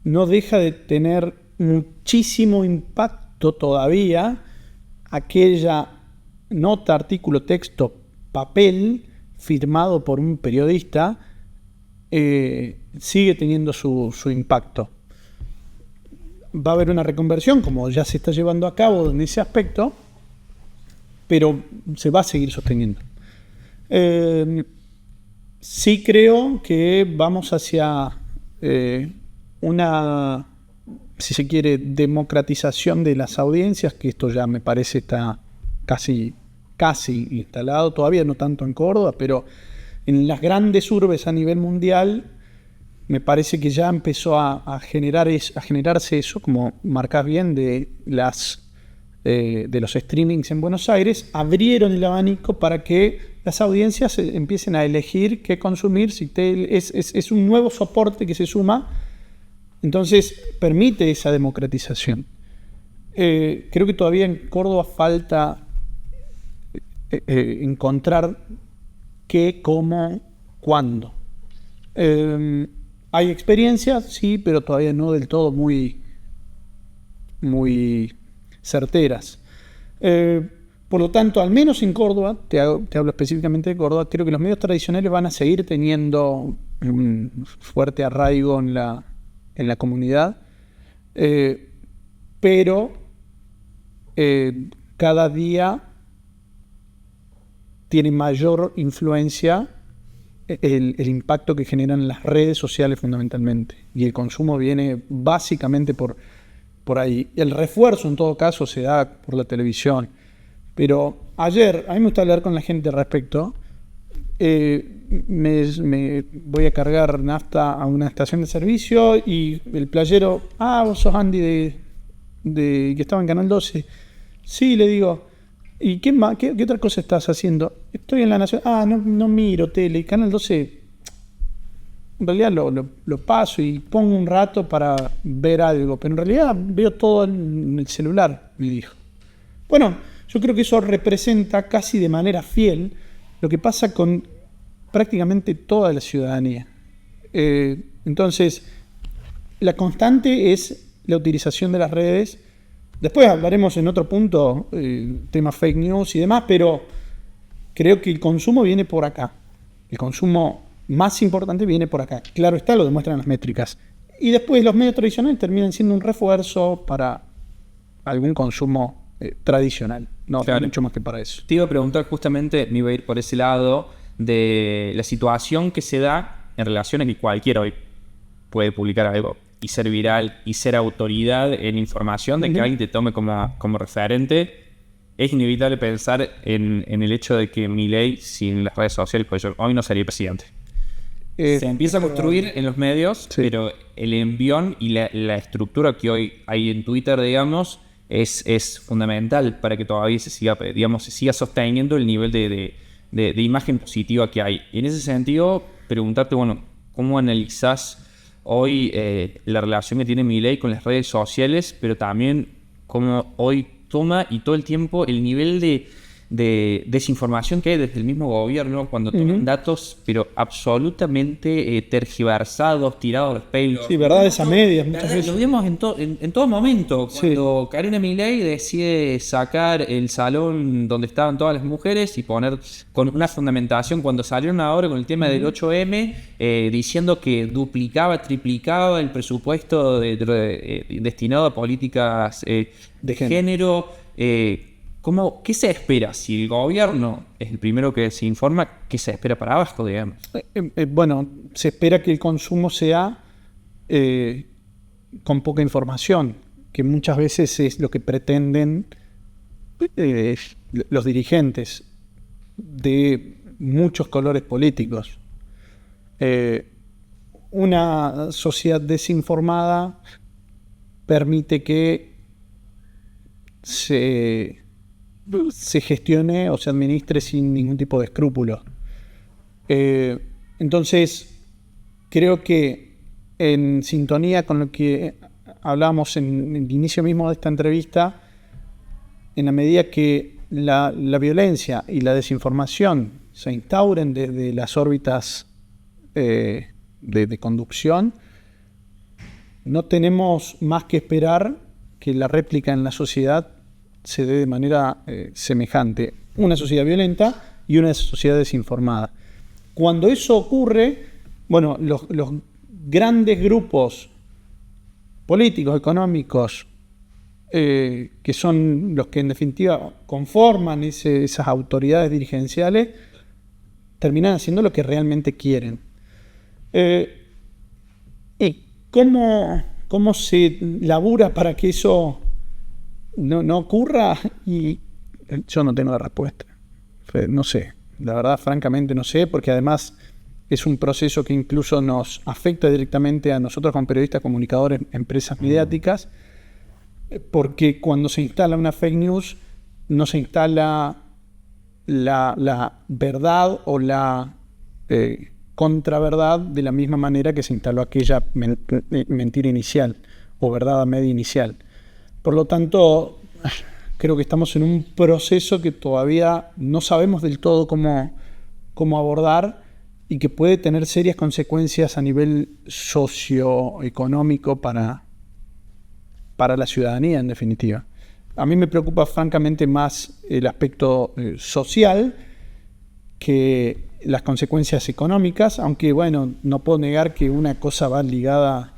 Speaker 2: no deja de tener muchísimo impacto todavía aquella nota, artículo, texto, papel firmado por un periodista, sigue teniendo su impacto. Va a haber una reconversión, como ya se está llevando a cabo en ese aspecto, pero se va a seguir sosteniendo. Sí creo que vamos hacia una, si se quiere, democratización de las audiencias, que esto ya me parece está casi instalado, todavía no tanto en Córdoba, pero en las grandes urbes a nivel mundial me parece que ya empezó a generarse eso, como marcás bien, de los streamings en Buenos Aires. Abrieron el abanico para que las audiencias empiecen a elegir qué consumir. Si es un nuevo soporte que se suma, entonces permite esa democratización. Creo que todavía en Córdoba falta encontrar qué, cómo, cuándo. Hay experiencias, sí, pero todavía no del todo muy certeras. Por lo tanto, al menos en Córdoba, te hablo específicamente de Córdoba, creo que los medios tradicionales van a seguir teniendo un fuerte arraigo en la comunidad, pero cada día tiene mayor influencia el impacto que generan las redes sociales fundamentalmente, y el consumo viene básicamente por ahí. El refuerzo en todo caso se da por la televisión. Pero ayer, a mí me gusta hablar con la gente al respecto. Me voy a cargar nafta a una estación de servicio y el playero, vos sos Andy que estaba en Canal 12. Sí, le digo, ¿y qué otra cosa estás haciendo? Estoy en La Nación. No miro tele. Canal 12, en realidad lo paso y pongo un rato para ver algo, pero en realidad veo todo en el celular, me dijo. Bueno, yo creo que eso representa casi de manera fiel lo que pasa con prácticamente toda la ciudadanía. Entonces, la constante es la utilización de las redes. Después hablaremos en otro punto, tema fake news y demás, pero creo que el consumo viene por acá. El consumo más importante viene por acá. Claro está, lo demuestran las métricas. Y después los medios tradicionales terminan siendo un refuerzo para algún consumo tradicional. No, claro, mucho más que para eso.
Speaker 1: Te iba a preguntar justamente, me iba a ir por ese lado, de la situación que se da en relación a que cualquiera hoy puede publicar algo y ser viral y ser autoridad en información, de que alguien te tome como referente. Es inevitable pensar en el hecho de que Milei, sin las redes sociales, pues hoy no sería presidente. Se empieza a construir en los medios, sí, pero el envión y la estructura que hoy hay en Twitter, digamos, es fundamental para que todavía se siga sosteniendo el nivel de imagen positiva que hay. Y en ese sentido, preguntarte, ¿cómo analizás hoy la relación que tiene Milei con las redes sociales, pero también cómo hoy toma y todo el tiempo el nivel de desinformación que hay desde el mismo gobierno cuando toman datos, pero absolutamente tergiversados, tirados a los pelos?
Speaker 2: Sí, verdades a medias muchas veces.
Speaker 1: Lo vimos en todo momento. Cuando Karina Milei decide sacar el salón donde estaban todas las mujeres y poner con una fundamentación, cuando salieron ahora con el tema del 8M, diciendo que duplicaba, triplicaba el presupuesto destinado a políticas de género. ¿Qué se espera? Si el gobierno es el primero que se informa, ¿qué se espera para abajo, digamos?
Speaker 2: Se espera que el consumo sea con poca información, que muchas veces es lo que pretenden los dirigentes de muchos colores políticos. una sociedad desinformada permite que se gestione o se administre sin ningún tipo de escrúpulo. Entonces, creo que en sintonía con lo que hablábamos en el inicio mismo de esta entrevista, en la medida que la violencia y la desinformación se instauren desde las órbitas de conducción, no tenemos más que esperar que la réplica en la sociedad se dé de manera semejante. Una sociedad violenta y una sociedad desinformada. Cuando eso ocurre, bueno, los grandes grupos políticos, económicos, que son los que en definitiva conforman esas autoridades dirigenciales, terminan haciendo lo que realmente quieren. ¿Y cómo se labura para que eso no ocurra? Y yo no tengo la respuesta. No sé, la verdad, francamente no sé, porque además es un proceso que incluso nos afecta directamente a nosotros como periodistas, comunicadores, empresas mediáticas, porque cuando se instala una fake news no se instala la verdad o la contraverdad de la misma manera que se instaló aquella mentira inicial o verdad a media inicial. Por lo tanto, creo que estamos en un proceso que todavía no sabemos del todo cómo abordar y que puede tener serias consecuencias a nivel socioeconómico para la ciudadanía, en definitiva. A mí me preocupa francamente más el aspecto social que las consecuencias económicas, aunque bueno, no puedo negar que una cosa va ligada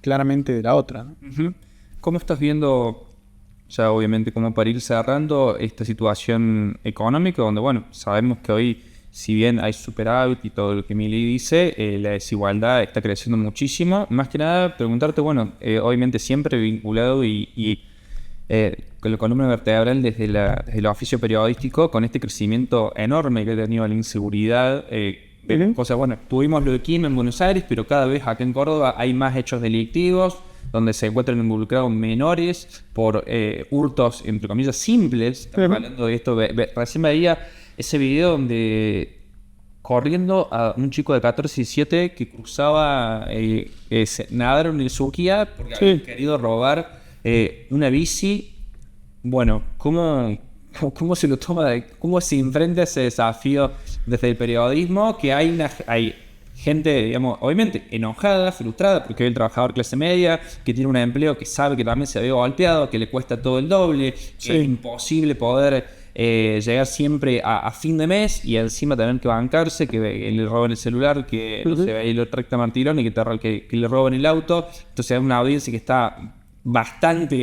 Speaker 2: claramente de la otra, ¿no?
Speaker 1: Uh-huh. ¿Cómo estás viendo, ya obviamente como para ir cerrando, esta situación económica donde, bueno, sabemos que hoy, si bien hay superávit y todo lo que Milei dice, la desigualdad está creciendo muchísimo? Más que nada, preguntarte, bueno, obviamente siempre vinculado con la columna vertebral desde el oficio periodístico, con este crecimiento enorme que ha tenido la inseguridad. Cosas, bueno, tuvimos lo de Kim en Buenos Aires, pero cada vez acá en Córdoba hay más hechos delictivos, donde se encuentran involucrados menores por hurtos, entre comillas, simples. Estamos hablando de esto, recién veía ese video donde corriendo a un chico de 14 y 17 que cruzaba, nadaron en su Kia porque habían querido robar una bici. Bueno, ¿cómo se lo toma? ¿Cómo se enfrenta ese desafío desde el periodismo? Que hay gente, digamos, obviamente enojada, frustrada, porque hay el trabajador clase media que tiene un empleo que sabe que también se ve golpeado, que le cuesta todo el doble, que es imposible poder llegar siempre a fin de mes y encima tener que bancarse, que le roben el celular, que no se ve lo recta Martirón y que le roben el auto. Entonces hay una audiencia que está bastante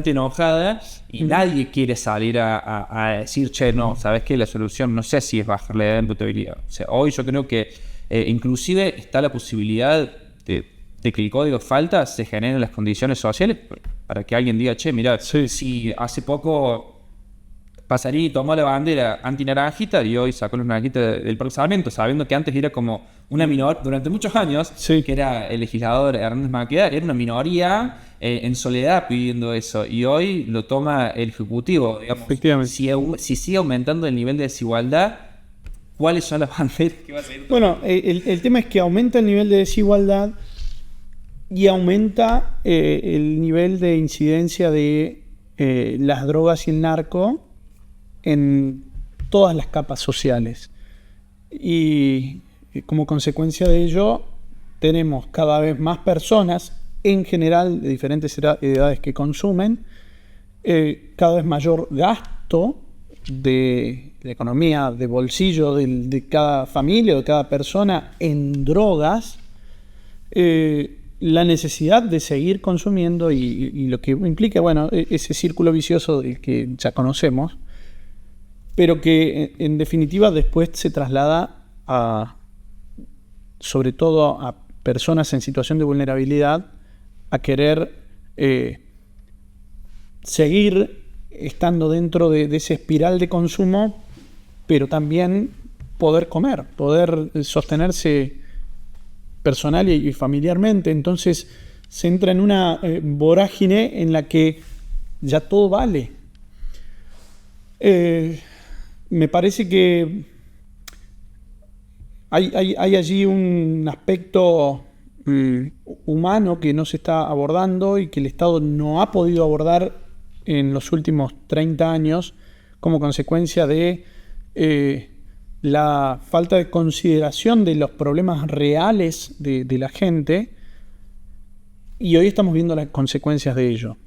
Speaker 1: enojada y nadie quiere salir a decir, che, no, sabes que la solución no sé si es bajarle la imputabilidad. O sea, hoy yo creo que inclusive está la posibilidad de que el código falta se generen las condiciones sociales para que alguien diga, che, mirá, si hace poco Pasarini tomó la bandera antinaranjita y hoy sacó la naranjita del procesamiento, sabiendo que antes era como una minoría, durante muchos años, que era el legislador Hernández Maqueda, era una minoría en soledad pidiendo eso, y hoy lo toma el Ejecutivo, digamos.
Speaker 2: Efectivamente.
Speaker 1: Si sigue aumentando el nivel de desigualdad, ¿cuáles son las banderas que va a seguir?
Speaker 2: Bueno, el tema es que aumenta el nivel de desigualdad y aumenta el nivel de incidencia de las drogas y el narco en todas las capas sociales. Y como consecuencia de ello, tenemos cada vez más personas, en general de diferentes edades, que consumen, cada vez mayor gasto de la economía, de bolsillo de cada familia o de cada persona en drogas, la necesidad de seguir consumiendo y lo que implica, bueno, ese círculo vicioso del que ya conocemos, pero que en definitiva después se traslada sobre todo a personas en situación de vulnerabilidad, a querer seguir estando dentro de esa espiral de consumo, pero también poder comer, poder sostenerse personal y familiarmente. Entonces se entra en una vorágine en la que ya todo vale. Me parece que hay allí un aspecto humano que no se está abordando y que el Estado no ha podido abordar en los últimos 30 años como consecuencia de la falta de consideración de los problemas reales de la gente, y hoy estamos viendo las consecuencias de ello.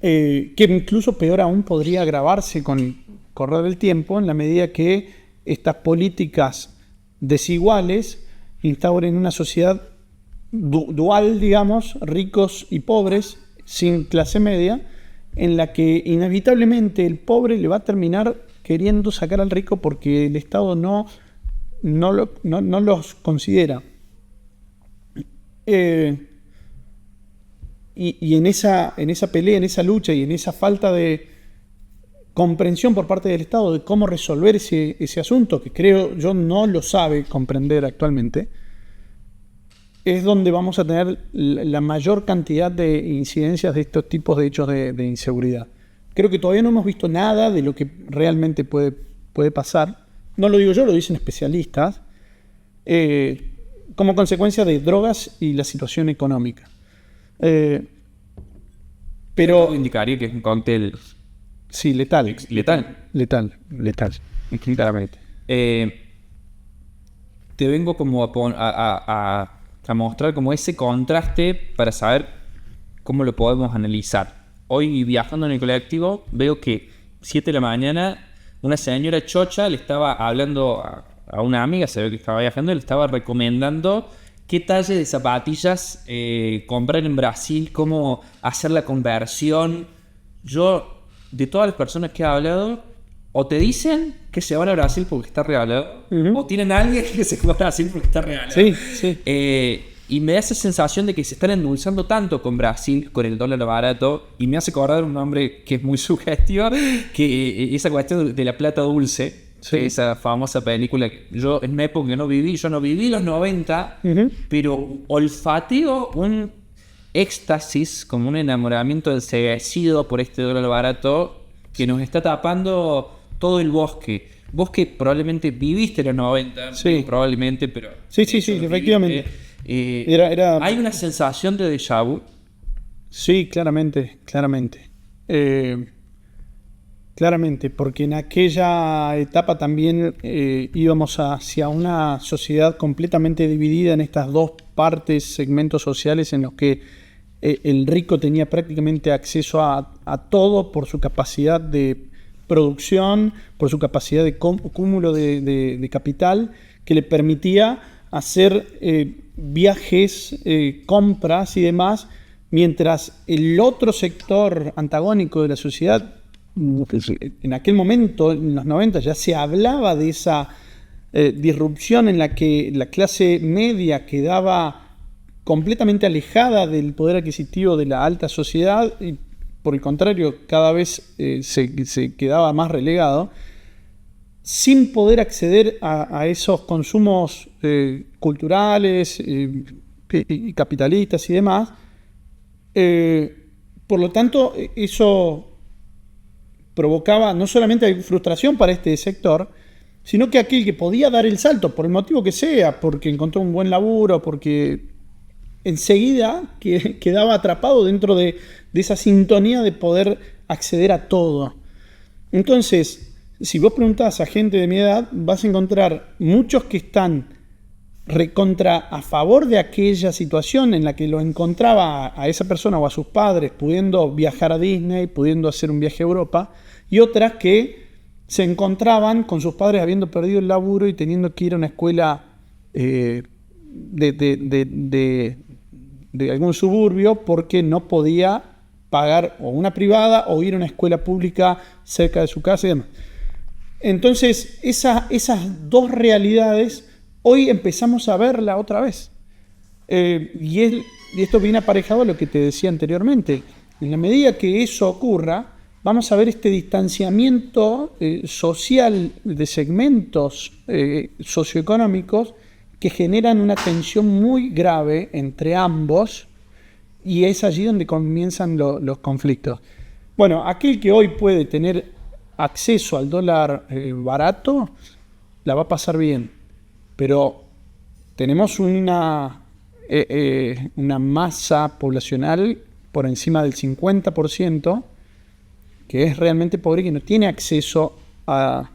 Speaker 2: Que incluso peor aún podría agravarse con el correr del tiempo en la medida que estas políticas desiguales instauren una sociedad dual, digamos, ricos y pobres, sin clase media, en la que inevitablemente el pobre le va a terminar queriendo sacar al rico porque el Estado no los considera. Y en esa pelea, en esa lucha y en esa falta de comprensión por parte del Estado de cómo resolver ese asunto, que creo yo no lo sabe comprender actualmente, es donde vamos a tener la mayor cantidad de incidencias de estos tipos de hechos de inseguridad. Creo que todavía no hemos visto nada de lo que realmente puede pasar. No lo digo yo, lo dicen especialistas, como consecuencia de drogas y la situación económica. Pero
Speaker 1: indicaría que es un cóctel.
Speaker 2: Sí, letal.
Speaker 1: Letal. Claramente. Te vengo como a mostrar como ese contraste para saber cómo lo podemos analizar. Hoy, viajando en el colectivo, veo que 7 de la mañana una señora chocha le estaba hablando a una amiga, se ve que estaba viajando, y le estaba recomendando qué talle de zapatillas comprar en Brasil, cómo hacer la conversión. Yo, de todas las personas que he hablado, o te dicen que se van a Brasil porque está regalado, o tienen a alguien que se va a Brasil porque está regalado.
Speaker 2: Sí.
Speaker 1: Y me da esa sensación de que se están endulzando tanto con Brasil, con el dólar barato, y me hace acordar un nombre que es muy sugestivo, que esa cuestión de la plata dulce. Sí. Esa famosa película que yo en una época no viví, yo no viví los 90, pero olfateo un éxtasis, como un enamoramiento enseguecido por este dólar barato que nos está tapando todo el bosque. Vos que probablemente viviste los 90,
Speaker 2: sí.
Speaker 1: Probablemente, pero...
Speaker 2: Sí, efectivamente.
Speaker 1: ¿Hay una sensación de déjà vu?
Speaker 2: Sí, claramente. Claramente, porque en aquella etapa también íbamos hacia una sociedad completamente dividida en estas dos partes, segmentos sociales en los que el rico tenía prácticamente acceso a todo por su capacidad de producción, por su capacidad de cúmulo de capital, que le permitía hacer viajes, compras y demás, mientras el otro sector antagónico de la sociedad, en aquel momento, en los 90, ya se hablaba de esa disrupción en la que la clase media quedaba completamente alejada del poder adquisitivo de la alta sociedad y, por el contrario, cada vez se quedaba más relegado, sin poder acceder a esos consumos culturales y capitalistas y demás. Por lo tanto, eso provocaba no solamente frustración para este sector, sino que aquel que podía dar el salto, por el motivo que sea, porque encontró un buen laburo, porque enseguida quedaba atrapado dentro de esa sintonía de poder acceder a todo. Entonces, si vos preguntás a gente de mi edad, vas a encontrar muchos que están recontra a favor de aquella situación en la que lo encontraba a esa persona o a sus padres pudiendo viajar a Disney, pudiendo hacer un viaje a Europa, y otras que se encontraban con sus padres habiendo perdido el laburo y teniendo que ir a una escuela de algún suburbio porque no podía pagar o una privada o ir a una escuela pública cerca de su casa y demás. Entonces, esas dos realidades hoy empezamos a verla otra vez. Y esto viene aparejado a lo que te decía anteriormente. En la medida que eso ocurra, vamos a ver este distanciamiento social de segmentos socioeconómicos que generan una tensión muy grave entre ambos, y es allí donde comienzan los conflictos. Bueno, aquel que hoy puede tener acceso al dólar barato, la va a pasar bien, pero tenemos una masa poblacional por encima del 50%, que es realmente pobre y que no tiene acceso a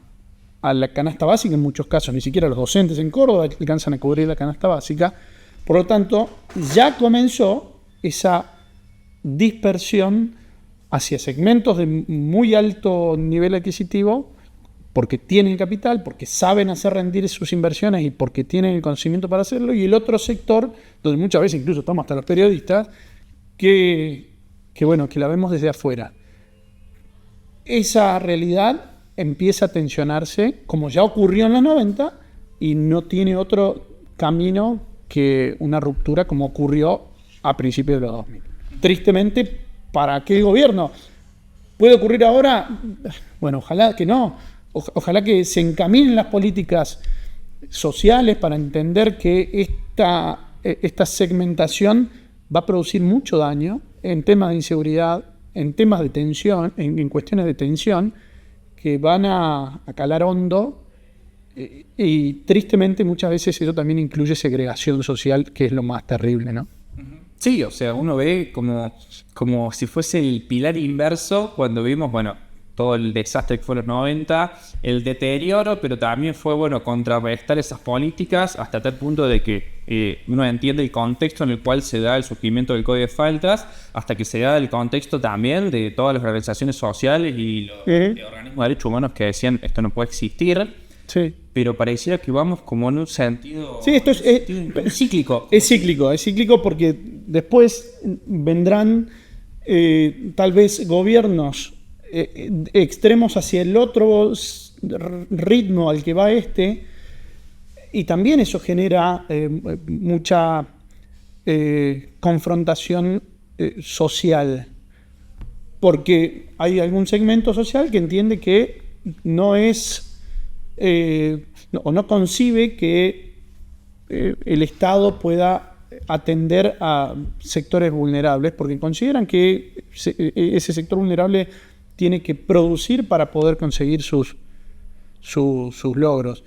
Speaker 2: la canasta básica en muchos casos. Ni siquiera los docentes en Córdoba alcanzan a cubrir la canasta básica. Por lo tanto, ya comenzó esa dispersión hacia segmentos de muy alto nivel adquisitivo, porque tienen capital, porque saben hacer rendir sus inversiones y porque tienen el conocimiento para hacerlo, y el otro sector, donde muchas veces incluso estamos hasta los periodistas, que la vemos desde afuera. Esa realidad empieza a tensionarse, como ya ocurrió en los 90, y no tiene otro camino que una ruptura como ocurrió a principios de los 2000. Tristemente, para aquel gobierno. ¿Puede ocurrir ahora? Bueno, ojalá que no. Ojalá que se encaminen las políticas sociales para entender que esta segmentación va a producir mucho daño en temas de inseguridad, en temas de tensión, en cuestiones de tensión, que van a calar hondo, y tristemente muchas veces eso también incluye segregación social, que es lo más terrible, ¿no?
Speaker 1: Sí, o sea, uno ve como si fuese el pilar inverso cuando vimos, bueno, todo el desastre que fue los 90, el deterioro, pero también fue, bueno, contrarrestar esas políticas hasta tal punto de que uno entiende el contexto en el cual se da el surgimiento del Código de Faltas, hasta que se da el contexto también de todas las organizaciones sociales y los organismos de derechos humanos que decían esto no puede existir.
Speaker 2: Sí.
Speaker 1: Pero pareciera que vamos como en un sentido,
Speaker 2: sí, esto es
Speaker 1: cíclico.
Speaker 2: Es cíclico porque después vendrán tal vez gobiernos extremos hacia el otro ritmo al que va y también eso genera mucha confrontación social, porque hay algún segmento social que entiende que no es no concibe que el Estado pueda atender a sectores vulnerables, porque consideran que ese sector vulnerable tiene que producir para poder conseguir sus logros.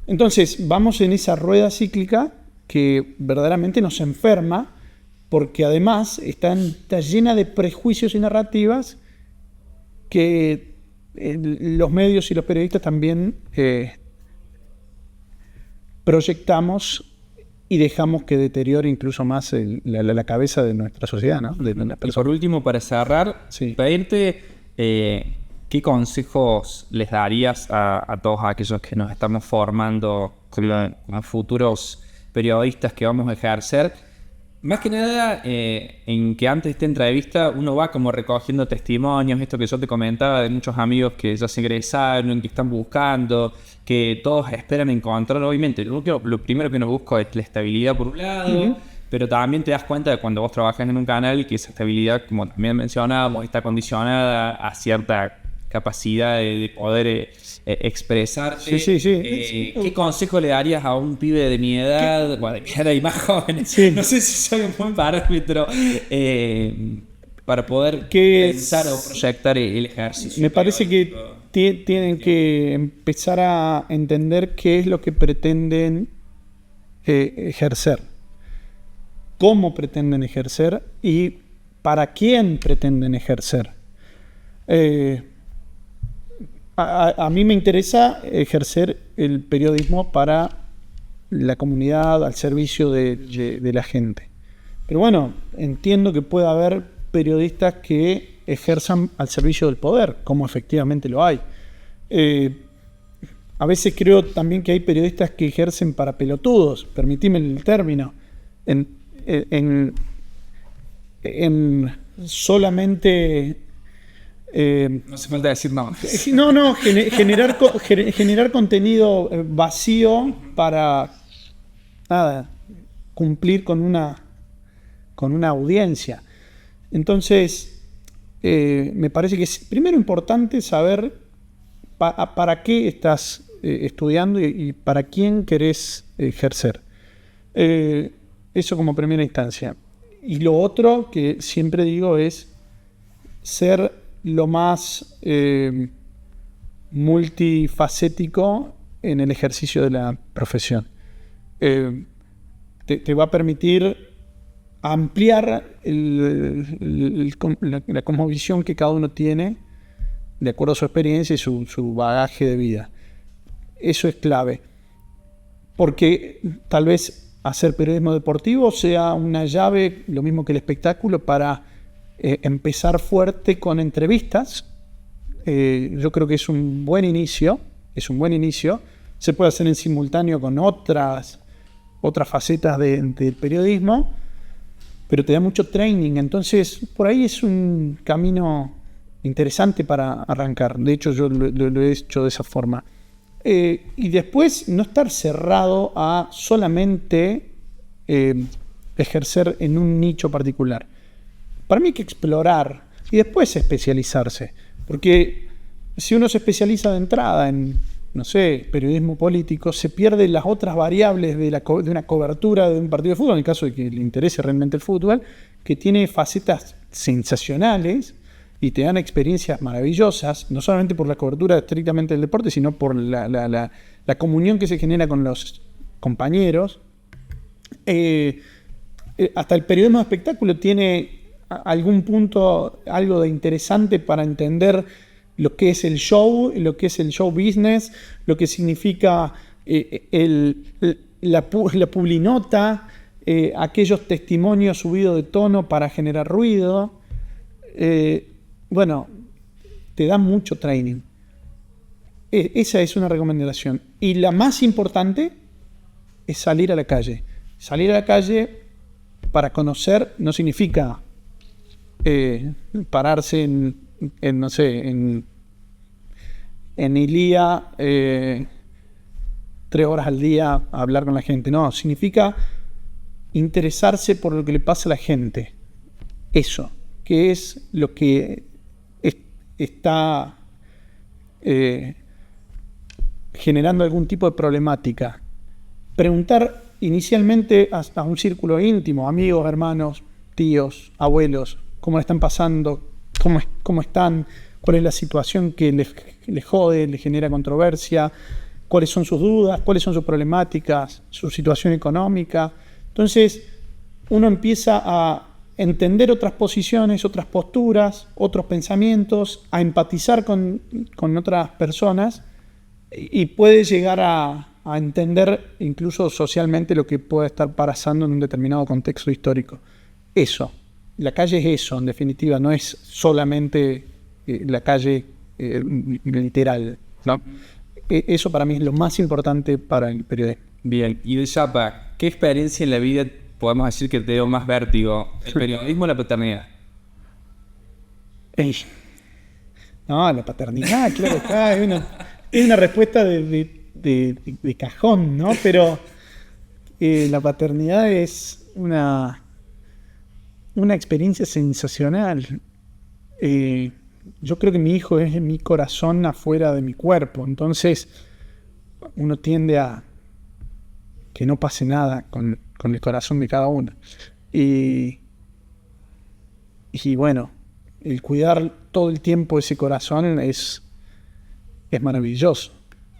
Speaker 2: Entonces vamos en esa rueda cíclica que verdaderamente nos enferma, porque además está llena de prejuicios y narrativas que los medios y los periodistas también proyectamos y dejamos que deteriore incluso más la cabeza de nuestra sociedad, ¿no?
Speaker 1: Por último, para cerrar,
Speaker 2: sí,
Speaker 1: pedirte qué consejos les darías a todos aquellos que nos estamos formando a futuros periodistas que vamos a ejercer. Más que nada, en que antes de esta entrevista uno va como recogiendo testimonios, esto que yo te comentaba de muchos amigos que ya se egresaron, que están buscando, que todos esperan encontrar. Obviamente, lo primero que uno busca es la estabilidad por un lado, pero también te das cuenta de cuando vos trabajas en un canal que esa estabilidad, como también mencionábamos, está condicionada a cierta capacidad de poder expresarte.
Speaker 2: Sí.
Speaker 1: ¿Qué consejo le darías a un pibe de mi edad, bueno, de mi edad y más joven?
Speaker 2: Sí.
Speaker 1: No sé si soy un buen parámetro para poder pensar o proyectar el ejercicio.
Speaker 2: Me parece que tienen que empezar a entender qué es lo que pretenden ejercer, cómo pretenden ejercer y para quién pretenden ejercer. A mí me interesa ejercer el periodismo para la comunidad, al servicio de la gente. Pero bueno, entiendo que puede haber periodistas que ejerzan al servicio del poder, como efectivamente lo hay. A veces creo también que hay periodistas que ejercen para pelotudos, permitime el término, en solamente...
Speaker 1: no hace falta decir nada.
Speaker 2: Generar contenido vacío para cumplir con una audiencia. Entonces, me parece que es primero importante saber para qué estás estudiando y para quién querés ejercer. Eso como primera instancia. Y lo otro que siempre digo es ser lo más multifacético en el ejercicio de la profesión. Te va a permitir ampliar la cosmovisión que cada uno tiene de acuerdo a su experiencia y su bagaje de vida. Eso es clave. Porque tal vez hacer periodismo deportivo sea una llave, lo mismo que el espectáculo, para empezar fuerte con entrevistas. Yo creo que es un buen inicio. Se puede hacer en simultáneo con otras facetas del periodismo, pero te da mucho training. Entonces, por ahí es un camino interesante para arrancar. De hecho, yo lo he hecho de esa forma. Y después no estar cerrado a solamente ejercer en un nicho particular. Para mí hay que explorar y después especializarse. Porque si uno se especializa de entrada en, no sé, periodismo político, se pierden las otras variables de una cobertura de un partido de fútbol, en el caso de que le interese realmente el fútbol, que tiene facetas sensacionales y te dan experiencias maravillosas, no solamente por la cobertura estrictamente del deporte, sino por la comunión que se genera con los compañeros. Hasta el periodismo de espectáculo tiene algún punto algo de interesante para entender lo que es el show, lo que es el show business, lo que significa la publinota, aquellos testimonios subidos de tono para generar ruido. Bueno, te da mucho training. Esa es una recomendación. Y la más importante es salir a la calle. Salir a la calle para conocer no significa pararse no sé, en Ilía 3 horas al día a hablar con la gente. No, significa interesarse por lo que le pasa a la gente. Eso, que es lo que está generando algún tipo de problemática. Preguntar inicialmente a un círculo íntimo, amigos, hermanos, tíos, abuelos, cómo le están pasando, cómo están, cuál es la situación que les jode, les genera controversia, cuáles son sus dudas, cuáles son sus problemáticas, su situación económica. Entonces, uno empieza a entender otras posiciones, otras posturas, otros pensamientos, a empatizar con otras personas y puede llegar a entender incluso socialmente lo que puede estar pasando en un determinado contexto histórico. Eso, la calle es eso, en definitiva, no es solamente la calle literal, ¿no? Eso para mí es lo más importante para el periodismo.
Speaker 1: Bien, y de Chapa, ¿qué experiencia en la vida podemos decir que te dio más vértigo? ¿El periodismo o la paternidad?
Speaker 2: No, la paternidad, claro está, es una respuesta de cajón, ¿no? Pero la paternidad es una experiencia sensacional. Yo creo que mi hijo es mi corazón afuera de mi cuerpo, entonces uno tiende a que no pase nada con el corazón de cada uno. Y bueno, el cuidar todo el tiempo ese corazón es maravilloso.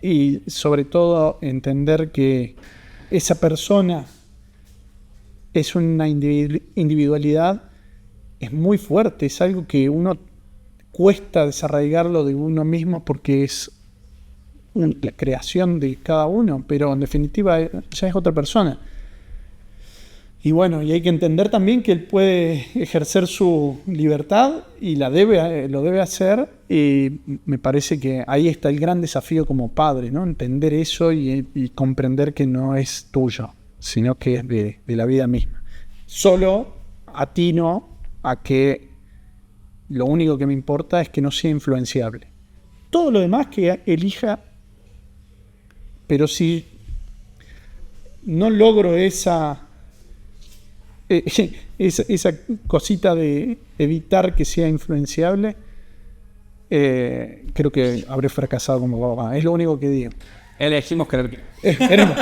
Speaker 2: Y sobre todo entender que esa persona es una individualidad, es muy fuerte, es algo que uno cuesta desarraigarlo de uno mismo porque es la creación de cada uno, pero en definitiva ya es otra persona. Y bueno, y hay que entender también que él puede ejercer su libertad y lo debe hacer, y me parece que ahí está el gran desafío como padre, ¿no? Entender eso y comprender que no es tuyo, sino que es de la vida misma. Solo atino a que lo único que me importa es que no sea influenciable. Todo lo demás que elija, pero si no logro esa cosita de evitar que sea influenciable, creo que habré fracasado como papá. Es lo único que digo.
Speaker 1: Elegimos creer que...
Speaker 2: Esperemos.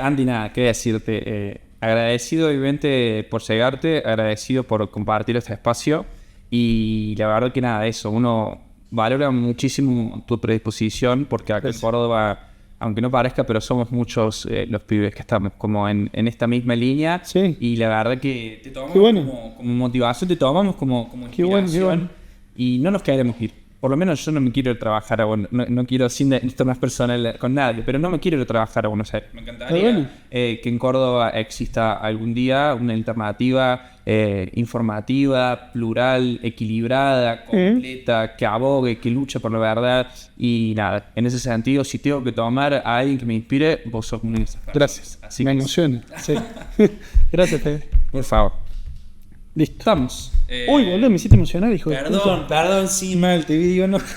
Speaker 1: Andy, nada, qué decirte. Agradecido, obviamente, por llegarte, agradecido por compartir este espacio. Y la verdad que nada, eso, uno valora muchísimo tu predisposición, porque acá en Córdoba, aunque no parezca, pero somos muchos los pibes que estamos como en esta misma línea.
Speaker 2: Sí.
Speaker 1: Y la verdad que te tomamos como motivación, te tomamos como inspiración.
Speaker 2: Qué bueno.
Speaker 1: Y no nos queremos ir. Por lo menos yo no me quiero ir a trabajar a Buenos Aires. No quiero, esto no es personal con nadie, pero no me quiero ir a trabajar a Buenos Aires. Me encantaría que en Córdoba exista algún día una alternativa informativa, plural, equilibrada, completa, que abogue, que luche por la verdad. Y nada, en ese sentido, si tengo que tomar a alguien que me inspire, vos sos una de esas personas.
Speaker 2: Gracias.
Speaker 1: Así
Speaker 2: me
Speaker 1: que
Speaker 2: emociona. Sí. Gracias, Fede.
Speaker 1: por favor.
Speaker 2: Listo.
Speaker 1: Estamos.
Speaker 2: Uy, boludo, me hiciste emocionar, hijo de puta.
Speaker 1: Perdón, sí, mal, te vi, digo, no.